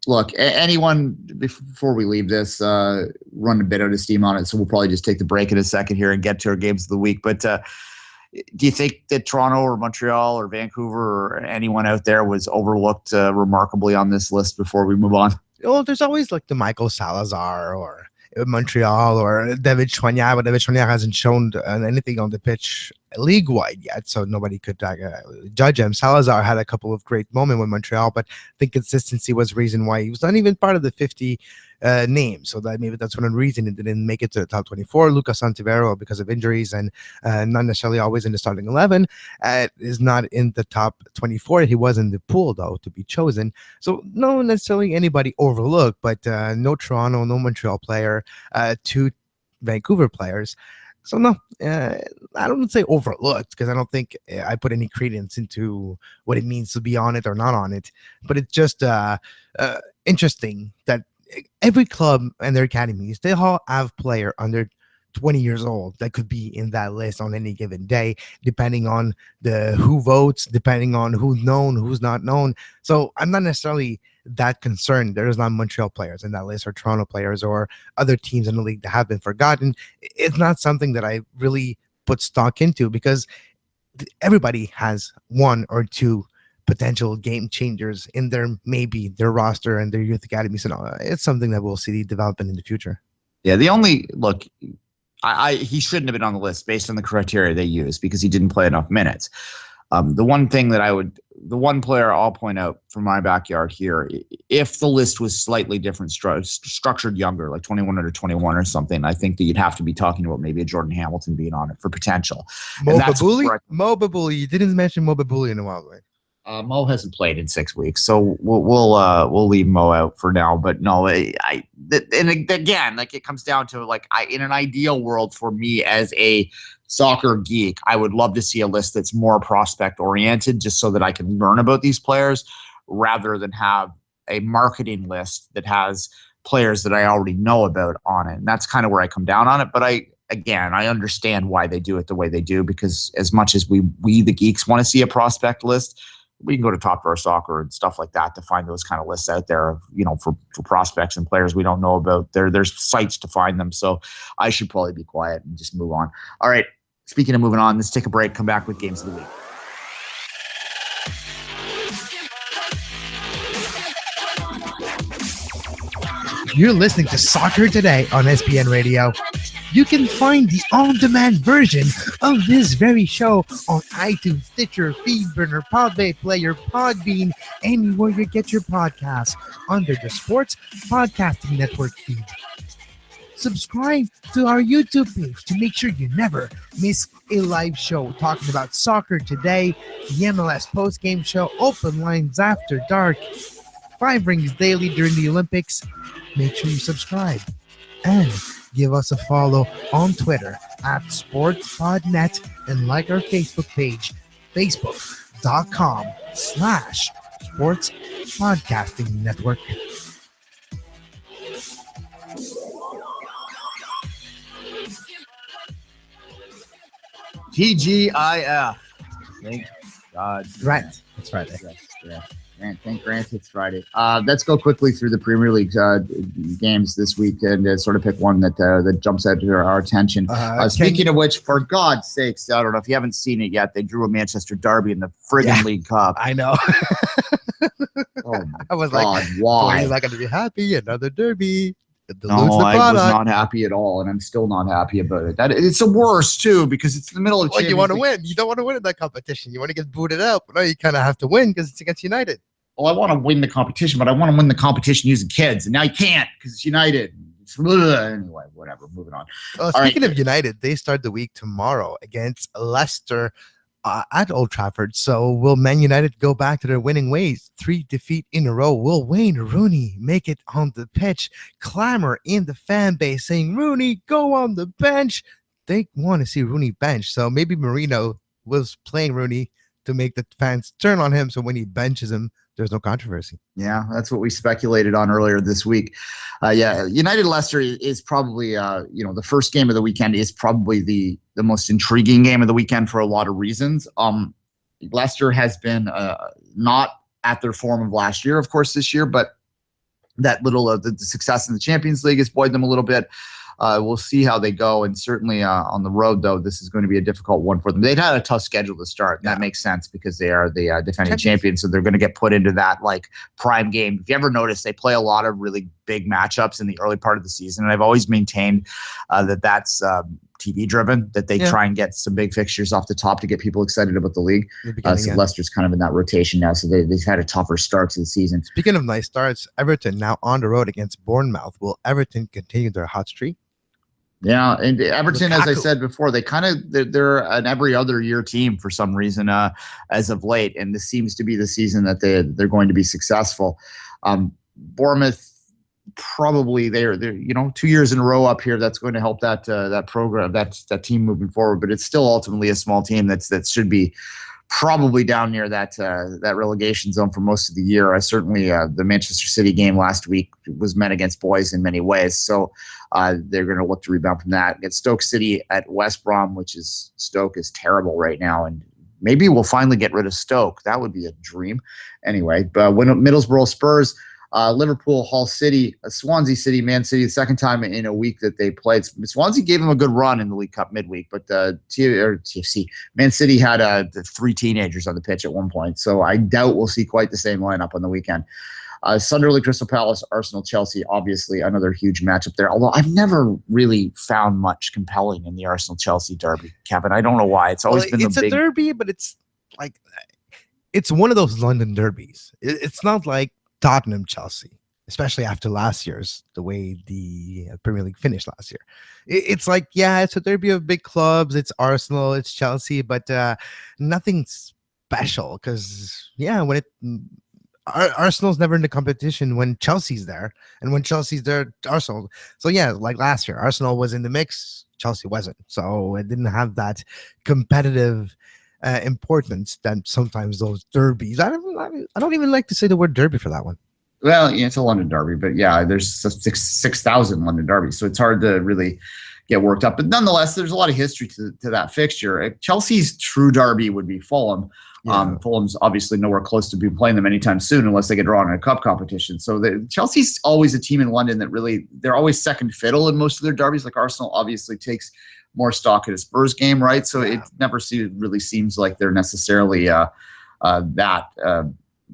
Look, anyone, before we leave this, run a bit out of steam on it, so we'll probably just take the break in a second here and get to our games of the week. But do you think that Toronto or Montreal or Vancouver or anyone out there was overlooked remarkably on this list before we move on? Well, there's always like the Michael Salazar or Montreal or David Choignard, but David Choignard hasn't shown anything on the pitch league-wide yet, so nobody could judge him. Salazar had a couple of great moments with Montreal, but I think consistency was the reason why he was not even part of the 50 names, so that maybe that's one reason it didn't make it to the top 24. Lucas Santivero, because of injuries and not necessarily always in the starting 11, is not in the top 24. He was in the pool, though, to be chosen. So no necessarily anybody overlooked, but no Toronto, no Montreal player, 2 Vancouver players. So no, I don't say overlooked because I don't think I put any credence into what it means to be on it or not on it. But it's just interesting that every club and their academies, they all have player under 20 years old that could be in that list on any given day, depending on who votes, depending on who's known, who's not known. So I'm not necessarily that concerned. There's not Montreal players in that list or Toronto players or other teams in the league that have been forgotten. It's not something that I really put stock into because everybody has 1 or 2 potential game changers in their roster and their youth academies. And it's something that we'll see developing in the future. Yeah, the only look, He shouldn't have been on the list based on the criteria they use because he didn't play enough minutes. The one player I'll point out from my backyard here, if the list was slightly different, structured younger, like 21 under 21 or something, I think that you'd have to be talking about maybe a Jordan Hamilton being on it for potential. Mo Babuli. You didn't mention Mo Babuli in a while, right? Mo hasn't played in 6 weeks, so we'll leave Mo out for now. But no, and again, like it comes down to like in an ideal world for me as a soccer geek, I would love to see a list that's more prospect oriented, just so that I can learn about these players rather than have a marketing list that has players that I already know about on it. And that's kind of where I come down on it. But I understand why they do it the way they do, because as much as we the geeks want to see a prospect list, we can go to Top Drawer Soccer and stuff like that to find those kind of lists out there of, for prospects and players we don't know about. There's sites to find them. So I should probably be quiet and just move on. All right. Speaking of moving on, let's take a break, come back with Games of the Week. You're listening to Soccer Today on SPN Radio. You can find the on-demand version of this very show on iTunes, Stitcher, Feedburner, Podbay Player, Podbean, anywhere you get your podcasts under the Sports Podcasting Network feed. Subscribe to our YouTube page to make sure you never miss a live show talking about soccer today, the MLS postgame show, open lines after dark, 5 rings daily during the Olympics. Make sure you subscribe and give us a follow on Twitter at SportsPodNet and like our Facebook page, facebook.com/Sports Podcasting Network. TGIF. Thank God. Right. That's Friday. Yeah. Thank Grant it's Friday. Let's go quickly through the Premier League games this week and sort of pick one that jumps out to our attention. Speaking of which, for God's sakes, I don't know if you haven't seen it yet, they drew a Manchester derby in the friggin' League Cup. I know. Oh my I was God, like, why? he's not going to be happy. Another derby. No, I was not happy at all, and I'm still not happy about it. It's the worst too because it's the middle of. Well, you want to win. You don't want to win in that competition. You want to get booted out, but no, you kind of have to win because it's against United. Well, I want to win the competition, but I want to win the competition using kids, and now you can't because it's United. Anyway, whatever. Moving on. Speaking of United, they start the week tomorrow against Leicester at Old Trafford. So will Man United go back to their winning ways? 3 defeats in a row. Will Wayne Rooney make it on the pitch? Clamor in the fan base saying, Rooney, go on the bench. They want to see Rooney bench. So maybe Marino was playing Rooney to make the fans turn on him. So when he benches him, there's no controversy. Yeah, that's what we speculated on earlier this week. United Leicester is probably, the first game of the weekend is probably the most intriguing game of the weekend for a lot of reasons. Leicester has been not at their form of last year, of course, this year, but that little the success in the Champions League has buoyed them a little bit. We'll see how they go. And certainly on the road, though, this is going to be a difficult one for them. They've had a tough schedule to start. And that makes sense because they are the defending champions. So they're going to get put into that like prime game. If you ever notice, they play a lot of really big matchups in the early part of the season. And I've always maintained that's TV driven, that they try and get some big fixtures off the top to get people excited about the league. So Leicester's kind of in that rotation now. So they've had a tougher start to the season. Speaking of nice starts, Everton now on the road against Bournemouth. Will Everton continue their hot streak? Yeah, and Everton, as I said before, they're an every other year team for some reason as of late, and this seems to be the season that they're going to be successful. Bournemouth, probably they're 2 years in a row up here. That's going to help that program, that team moving forward. But it's still ultimately a small team that should be probably down near that relegation zone for most of the year. Certainly the Manchester City game last week was men against boys in many ways. So they're going to look to rebound from that. Get Stoke City at West Brom, Stoke is terrible right now. And maybe we'll finally get rid of Stoke. That would be a dream. Anyway, but when Middlesbrough, Spurs, Liverpool, Hull City, Swansea City, Man City, the second time in a week that they played. Swansea gave them a good run in the League Cup midweek, but TFC, Man City had 3 teenagers on the pitch at one point, so I doubt we'll see quite the same lineup on the weekend. Sunderland, Crystal Palace, Arsenal, Chelsea, obviously another huge matchup there. Although I've never really found much compelling in the Arsenal-Chelsea derby, Kevin. I don't know why. It's always been it's a derby, but it's like it's one of those London derbies. It's not like Tottenham-Chelsea, especially after last year's, the way the Premier League finished last year. It's like, yeah, it's a derby of big clubs. It's Arsenal, it's Chelsea, but nothing special because, yeah, when Arsenal's never in the competition when Chelsea's there, and when Chelsea's there, Arsenal. So, yeah, like last year, Arsenal was in the mix, Chelsea wasn't. So it didn't have that competitive importance that sometimes those derbies. I don't even like to say the word derby for that one. Well, yeah, it's a London derby, but yeah, there's 6,000 London derbies, so it's hard to really get worked up. But nonetheless, there's a lot of history to that fixture. Chelsea's true derby would be Fulham. Yeah. Fulham's obviously nowhere close to be playing them anytime soon unless they get drawn in a cup competition. So Chelsea's always a team in London that really, they're always second fiddle in most of their derbies. Like Arsenal obviously takes more stock at a Spurs game, right? So it never really seems like they're necessarily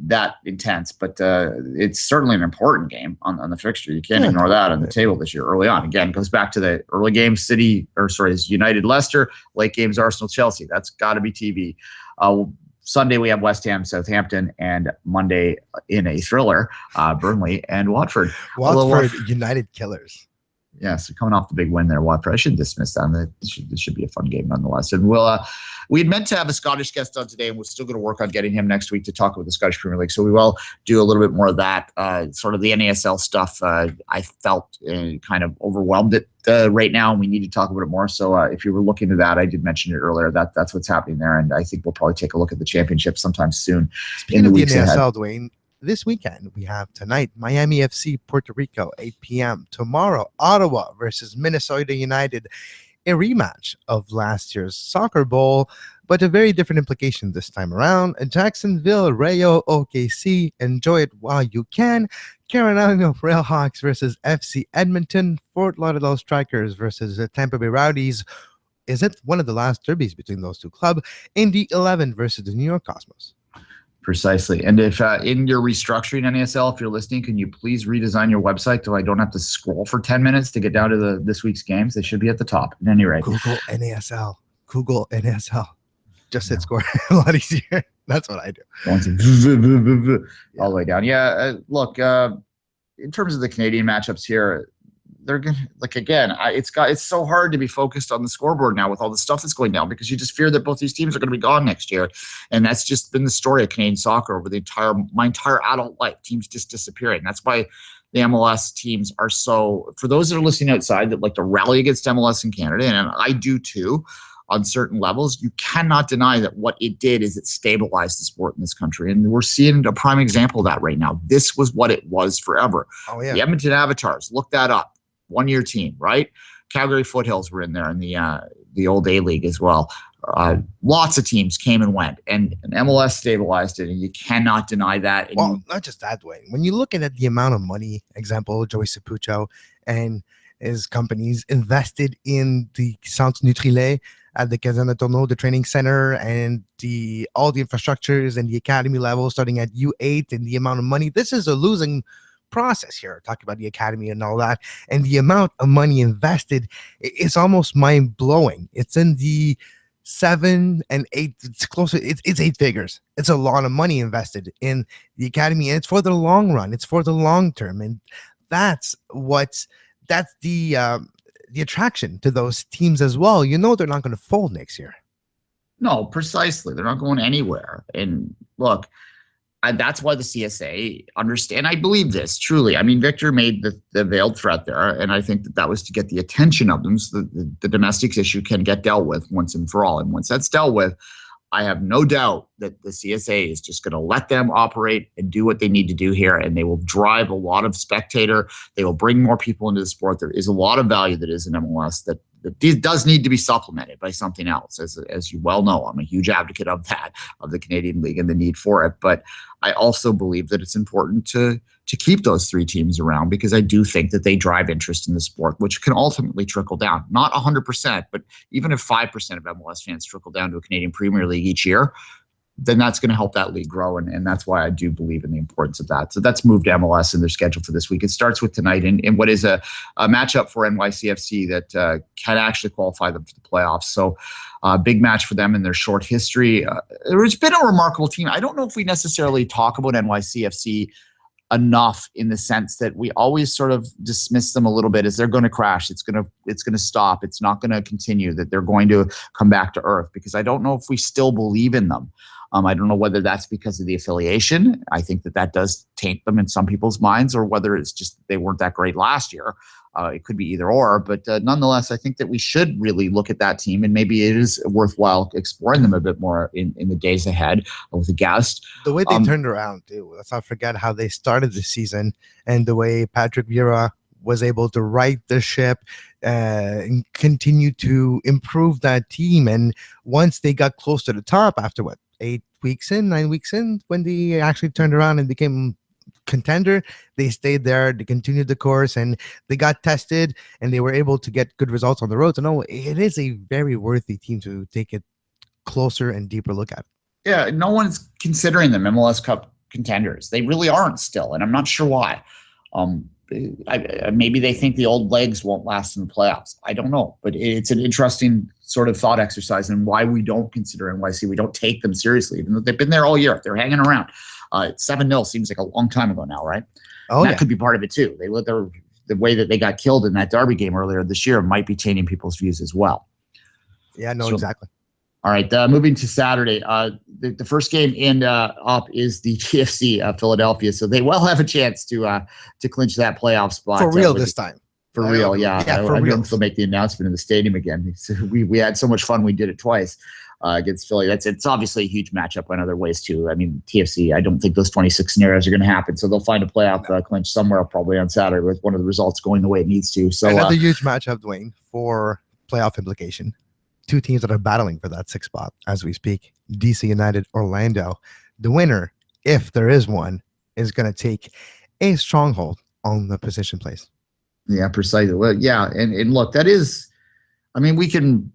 that intense, but it's certainly an important game on the fixture. You can't ignore that on the table this year early on. Again, it goes back to the early game United Leicester, late games Arsenal Chelsea. That's got to be TV. Sunday we have West Ham Southampton, and Monday in a thriller, Burnley and Watford. Watford United killers. Yeah, so coming off the big win there, Watford. I shouldn't dismiss that. This should be a fun game nonetheless. And we had meant to have a Scottish guest on today, and we're still going to work on getting him next week to talk about the Scottish Premier League. So we will do a little bit more of that, sort of the NASL stuff. I felt kind of overwhelmed it right now, and we need to talk about it more. So if you were looking at that, I did mention it earlier. That's what's happening there, and I think we'll probably take a look at the championship sometime soon. Speaking of the NASL, Duane, this weekend, we have tonight Miami FC, Puerto Rico, 8 p.m. Tomorrow, Ottawa versus Minnesota United, a rematch of last year's Soccer Bowl, but a very different implication this time around. Jacksonville, Rayo, OKC, enjoy it while you can. Carolina Railhawks versus FC Edmonton, Fort Lauderdale Strikers versus the Tampa Bay Rowdies. Is it one of the last derbies between those two clubs? Indy 11 versus the New York Cosmos. Precisely. And if in your restructuring NASL, if you're listening, can you please redesign your website so I don't have to scroll for 10 minutes to get down to this week's games? They should be at the top. At any rate. Google NASL. Just hit score a lot easier. That's what I do. All the way down. Yeah. Look, in terms of the Canadian matchups here, they're gonna, like, again, it's so hard to be focused on the scoreboard now with all the stuff that's going down, because you just fear that both these teams are going to be gone next year. And that's just been the story of Canadian soccer over my entire adult life. Teams just disappearing. That's why the MLS teams are so, for those that are listening outside that like to rally against MLS in Canada, and I do too, on certain levels, you cannot deny that what it did is it stabilized the sport in this country. And we're seeing a prime example of that right now. This was what it was forever. Oh, yeah. The Edmonton Avatars, look that up. One-year team, right? Calgary Foothills were in there in the old A-League as well. Lots of teams came and went, and MLS stabilized it, and you cannot deny that. And well, not just that way. When you're looking at the amount of money, example, Joey Saputo and his companies invested in the Centre Nutrilait at the Casana Tourneau, the training center, and all the infrastructures and the academy level starting at U8, and the amount of money. This is a losing process here, talking about the academy and all that, and the amount of money invested is almost mind-blowing. It's in the 7 and 8, it's closer, it's 8 figures. It's a lot of money invested in the academy, and it's for the long run, it's for the long term, and that's the attraction to those teams as well. You know they're not going to fold next year. No, precisely. They're not going anywhere. And look, that's why the CSA understand. I believe this truly. I mean, Victor made the veiled threat there, and I think that was to get the attention of them, so the domestics issue can get dealt with once and for all. And once that's dealt with, I have no doubt that the CSA is just going to let them operate and do what they need to do here, and they will drive a lot of spectator. They will bring more people into the sport. There is a lot of value that is in MLS that does need to be supplemented by something else. As you well know, I'm a huge advocate of that, of the Canadian League and the need for it. But I also believe that it's important to keep those 3 teams around, because I do think that they drive interest in the sport, which can ultimately trickle down. Not 100%, but even if 5% of MLS fans trickle down to a Canadian Premier League each year, then that's going to help that league grow. And that's why I do believe in the importance of that. So that's moved to MLS in their schedule for this week. It starts with tonight in what is a matchup for NYCFC that can actually qualify them for the playoffs. So big match for them in their short history. It's been a remarkable team. I don't know if we necessarily talk about NYCFC enough in the sense that we always sort of dismiss them a little bit as they're going to crash. It's going to stop. It's not going to continue, that they're going to come back to earth, because I don't know if we still believe in them. I don't know whether that's because of the affiliation. I think that does taint them in some people's minds, or whether it's just they weren't that great last year. It could be either or, but nonetheless, I think that we should really look at that team, and maybe it is worthwhile exploring them a bit more in the days ahead with a guest. The way they turned around, too. Let's not forget how they started the season, and the way Patrick Vieira was able to right the ship and continue to improve that team. And once they got close to the top, after 9 weeks in, when they actually turned around and became contender, they stayed there, they continued the course, and they got tested, and they were able to get good results on the road. So no, it is a very worthy team to take a closer and deeper look at. Yeah, no one's considering them MLS Cup contenders. They really aren't still, and I'm not sure why. Maybe they think the old legs won't last in the playoffs. I don't know, but it's an interesting sort of thought exercise and why we don't consider NYC. We don't take them seriously, even though they've been there all year. They're hanging around. 7-0 seems like a long time ago now, right? Oh, that could be part of it too. The way that they got killed in that Derby game earlier this year might be changing people's views as well. Yeah, no, exactly. All right, moving to Saturday. The first game up is the TFC Philadelphia, so they will have a chance to clinch that playoff spot for real this time. For real, yeah. For real. They'll make the announcement in the stadium again. So we had so much fun. We did it twice against Philly. It's obviously a huge matchup in other ways too. I mean, TFC, I don't think those 26 scenarios are going to happen. So they'll find a playoff clinch somewhere probably on Saturday with one of the results going the way it needs to. So another huge matchup, Duane, for playoff implication. Two teams that are battling for that sixth spot as we speak. DC United, Orlando. The winner, if there is one, is going to take a stronghold on the position place. Yeah, precisely. Well, yeah, and look, that is, I mean, we can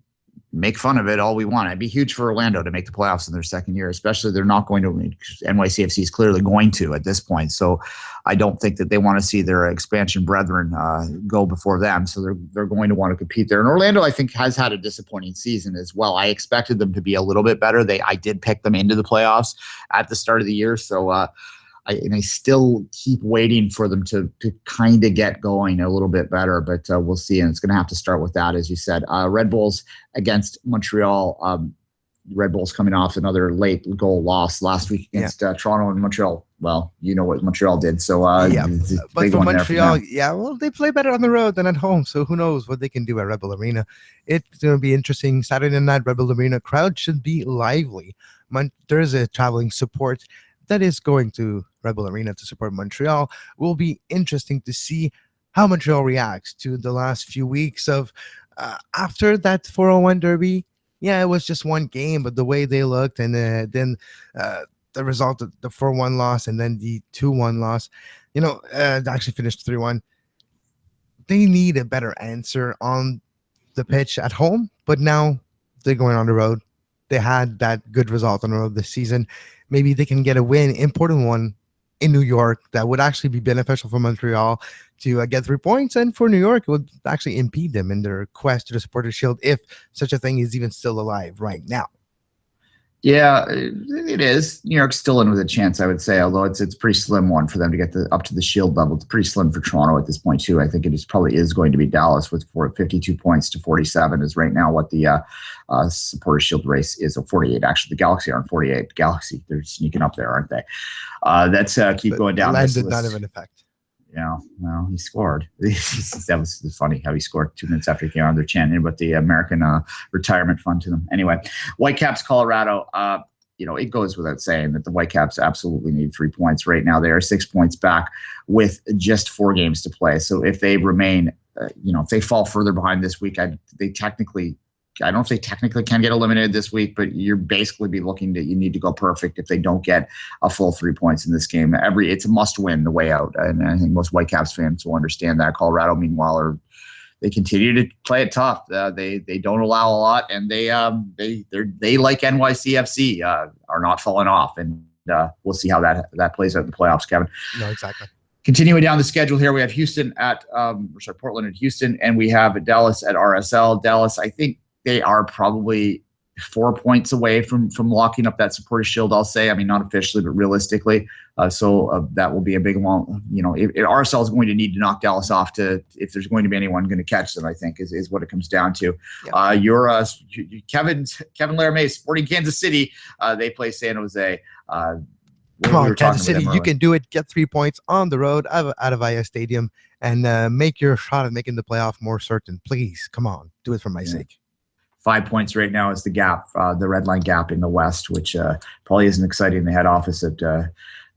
make fun of it all we want. It'd be huge for Orlando to make the playoffs in their second year, especially they're not going to. NYCFC is clearly going to at this point, so I don't think that they want to see their expansion brethren go before them. So they're going to want to compete there. And Orlando, I think, has had a disappointing season as well. I expected them to be a little bit better. I did pick them into the playoffs at the start of the year, so I still keep waiting for them to kind of get going a little bit better, but we'll see. And it's going to have to start with that, as you said. Red Bulls against Montreal. Red Bulls coming off another late goal loss last week against Toronto and Montreal. Well, you know what Montreal did. So but for Montreal, they play better on the road than at home. So who knows what they can do at Red Bull Arena. It's going to be interesting. Saturday night, Red Bull Arena crowd should be lively. There's a traveling support that is going to Red Bull Arena to support Montreal. Will be interesting to see how Montreal reacts to the last few weeks of after that 401 derby. Yeah, it was just one game, but the way they looked, and then the result of the 4-1 loss and then the 2-1 loss, actually finished 3-1. They need a better answer on the pitch at home, but now they're going on the road. They had that good result on the road this season. Maybe they can get a win, important one, in New York that would actually be beneficial for Montreal to get 3 points, and for New York, it would actually impede them in their quest to the Supporters' Shield if such a thing is even still alive right now. Yeah, it is. New York's still in with a chance, I would say, although it's a pretty slim one for them to get up to the Shield level. It's pretty slim for Toronto at this point, too. I think it probably is going to be Dallas with 52 points to 47 is right now what the Supporters' Shield race is. 48, actually. The Galaxy are on 48. Galaxy, they're sneaking up there, aren't they? Let's keep going down this list. Did not have an effect. Yeah, well, he scored. That was funny how he scored 2 minutes after he came on their chanting about the American retirement fund to them. Anyway, Whitecaps, Colorado. It goes without saying that the Whitecaps absolutely need 3 points right now. They are 6 points back with just 4 games to play. So if they remain, if they fall further behind this week, I don't know if they technically can get eliminated this week, but you're basically be looking that you need to go perfect if they don't get a full 3 points in this game. It's a must win the way out. And I think most Whitecaps fans will understand that. Colorado, meanwhile, they continue to play it tough. They don't allow a lot, and they like NYCFC are not falling off, and we'll see how that plays out in the playoffs, Kevin. No, exactly. Continuing down the schedule here, we have Houston at Portland at Houston, and we have Dallas at RSL. Dallas, I think they are probably 4 points away from locking up that Supporters Shield, I'll say. I mean, not officially, but realistically. So that will be a big one. If RSL is going to need to knock Dallas off if there's going to be anyone going to catch them, I think is what it comes down to. Yeah. Kevin Laramee, Sporting Kansas City. They play San Jose. Come on, Kansas City, you can do it. Get 3 points on the road out of IS Stadium and make your shot at making the playoff more certain. Please, come on, do it for my sake. 5 points right now is the gap, the red line gap in the West, which probably isn't exciting the head office at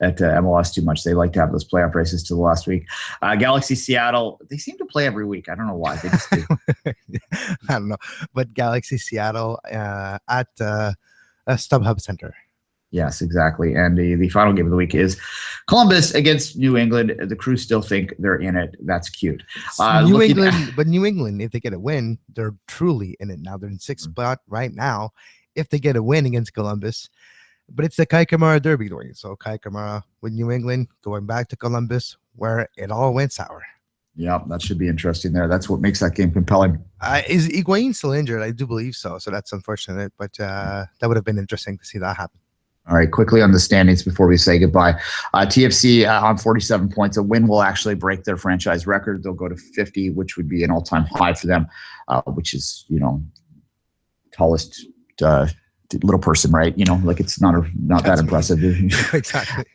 MLS too much. They like to have those playoff races to the last week. Galaxy Seattle, they seem to play every week. I don't know why. They just do. I don't know. But Galaxy Seattle at StubHub Center. Yes, exactly. And the final game of the week is Columbus against New England. The Crew still think they're in it. That's cute. New England, if they get a win, they're truly in it now. They're in sixth spot right now if they get a win against Columbus. But it's the Kai Kamara Derby doing. So Kai Kamara with New England going back to Columbus where it all went sour. Yeah, that should be interesting there. That's what makes that game compelling. Is Higuain still injured? I do believe so. So that's unfortunate. But that would have been interesting to see that happen. All right, quickly on the standings before we say goodbye. TFC on 47 points. A win will actually break their franchise record. They'll go to 50, which would be an all-time high for them, which is, tallest little person, right? It's not that impressive. Exactly.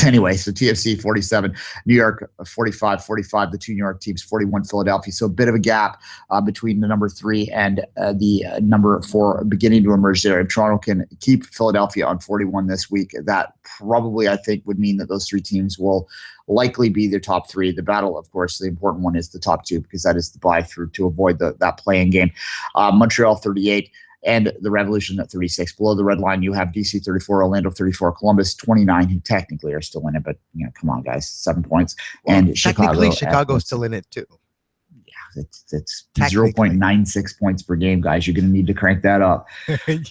Anyway, so TFC 47, New York 45, the two New York teams 41, Philadelphia. So a bit of a gap between the number 3 and the number 4 beginning to emerge there. If Toronto can keep Philadelphia on 41 this week, that probably, I think, would mean that those 3 teams will likely be their top 3. The battle, of course, the important one is the top 2 because that is the buy through to avoid that play-in game. Montreal 38. And the Revolution at 36. Below the red line, you have DC 34, Orlando 34, Columbus 29, who technically are still in it. But, come on, guys, 7 points. Well, and Chicago's still in it, too. Yeah, it's 0.96 points per game, guys. You're going to need to crank that up.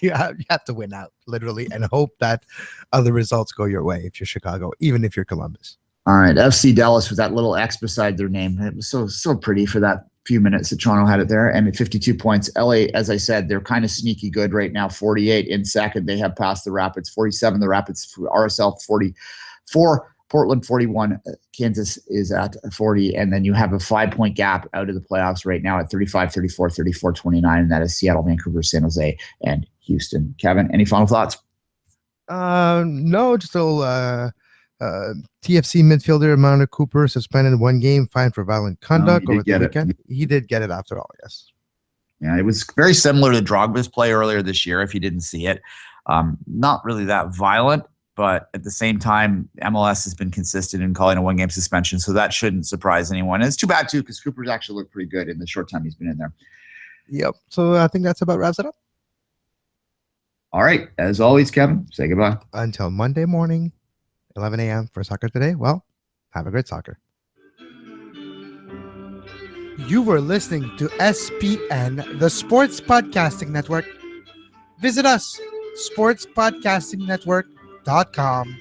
you have to win out, literally, and hope that other results go your way if you're Chicago, even if you're Columbus. All right, FC Dallas with that little X beside their name. It was so pretty for that few minutes that Toronto had it there, and at 52 points. LA, as I said, they're kind of sneaky good right now. 48 in second. They have passed the Rapids. 47, the Rapids. RSL 44. Portland 41. Kansas is at 40, and then you have a 5-point gap out of the playoffs right now at 35, 34, 34, 29, and that is Seattle, Vancouver, San Jose, and Houston. Kevin, any final thoughts? No, just a little TFC midfielder Amanda Cooper suspended 1 game, fined for violent conduct over the weekend. He did get it after all, yes. Yeah, it was very similar to Drogba's play earlier this year, if you didn't see it. Not really that violent, but at the same time, MLS has been consistent in calling a 1-game suspension, so that shouldn't surprise anyone. And it's too bad, too, because Cooper's actually looked pretty good in the short time he's been in there. Yep, so I think that's about wraps it up. All right, as always, Kevin, say goodbye. Until Monday morning. 11 a.m. for Soccer Today. Well, have a great soccer. You were listening to SPN, the Sports Podcasting Network. Visit us, sportspodcastingnetwork.com.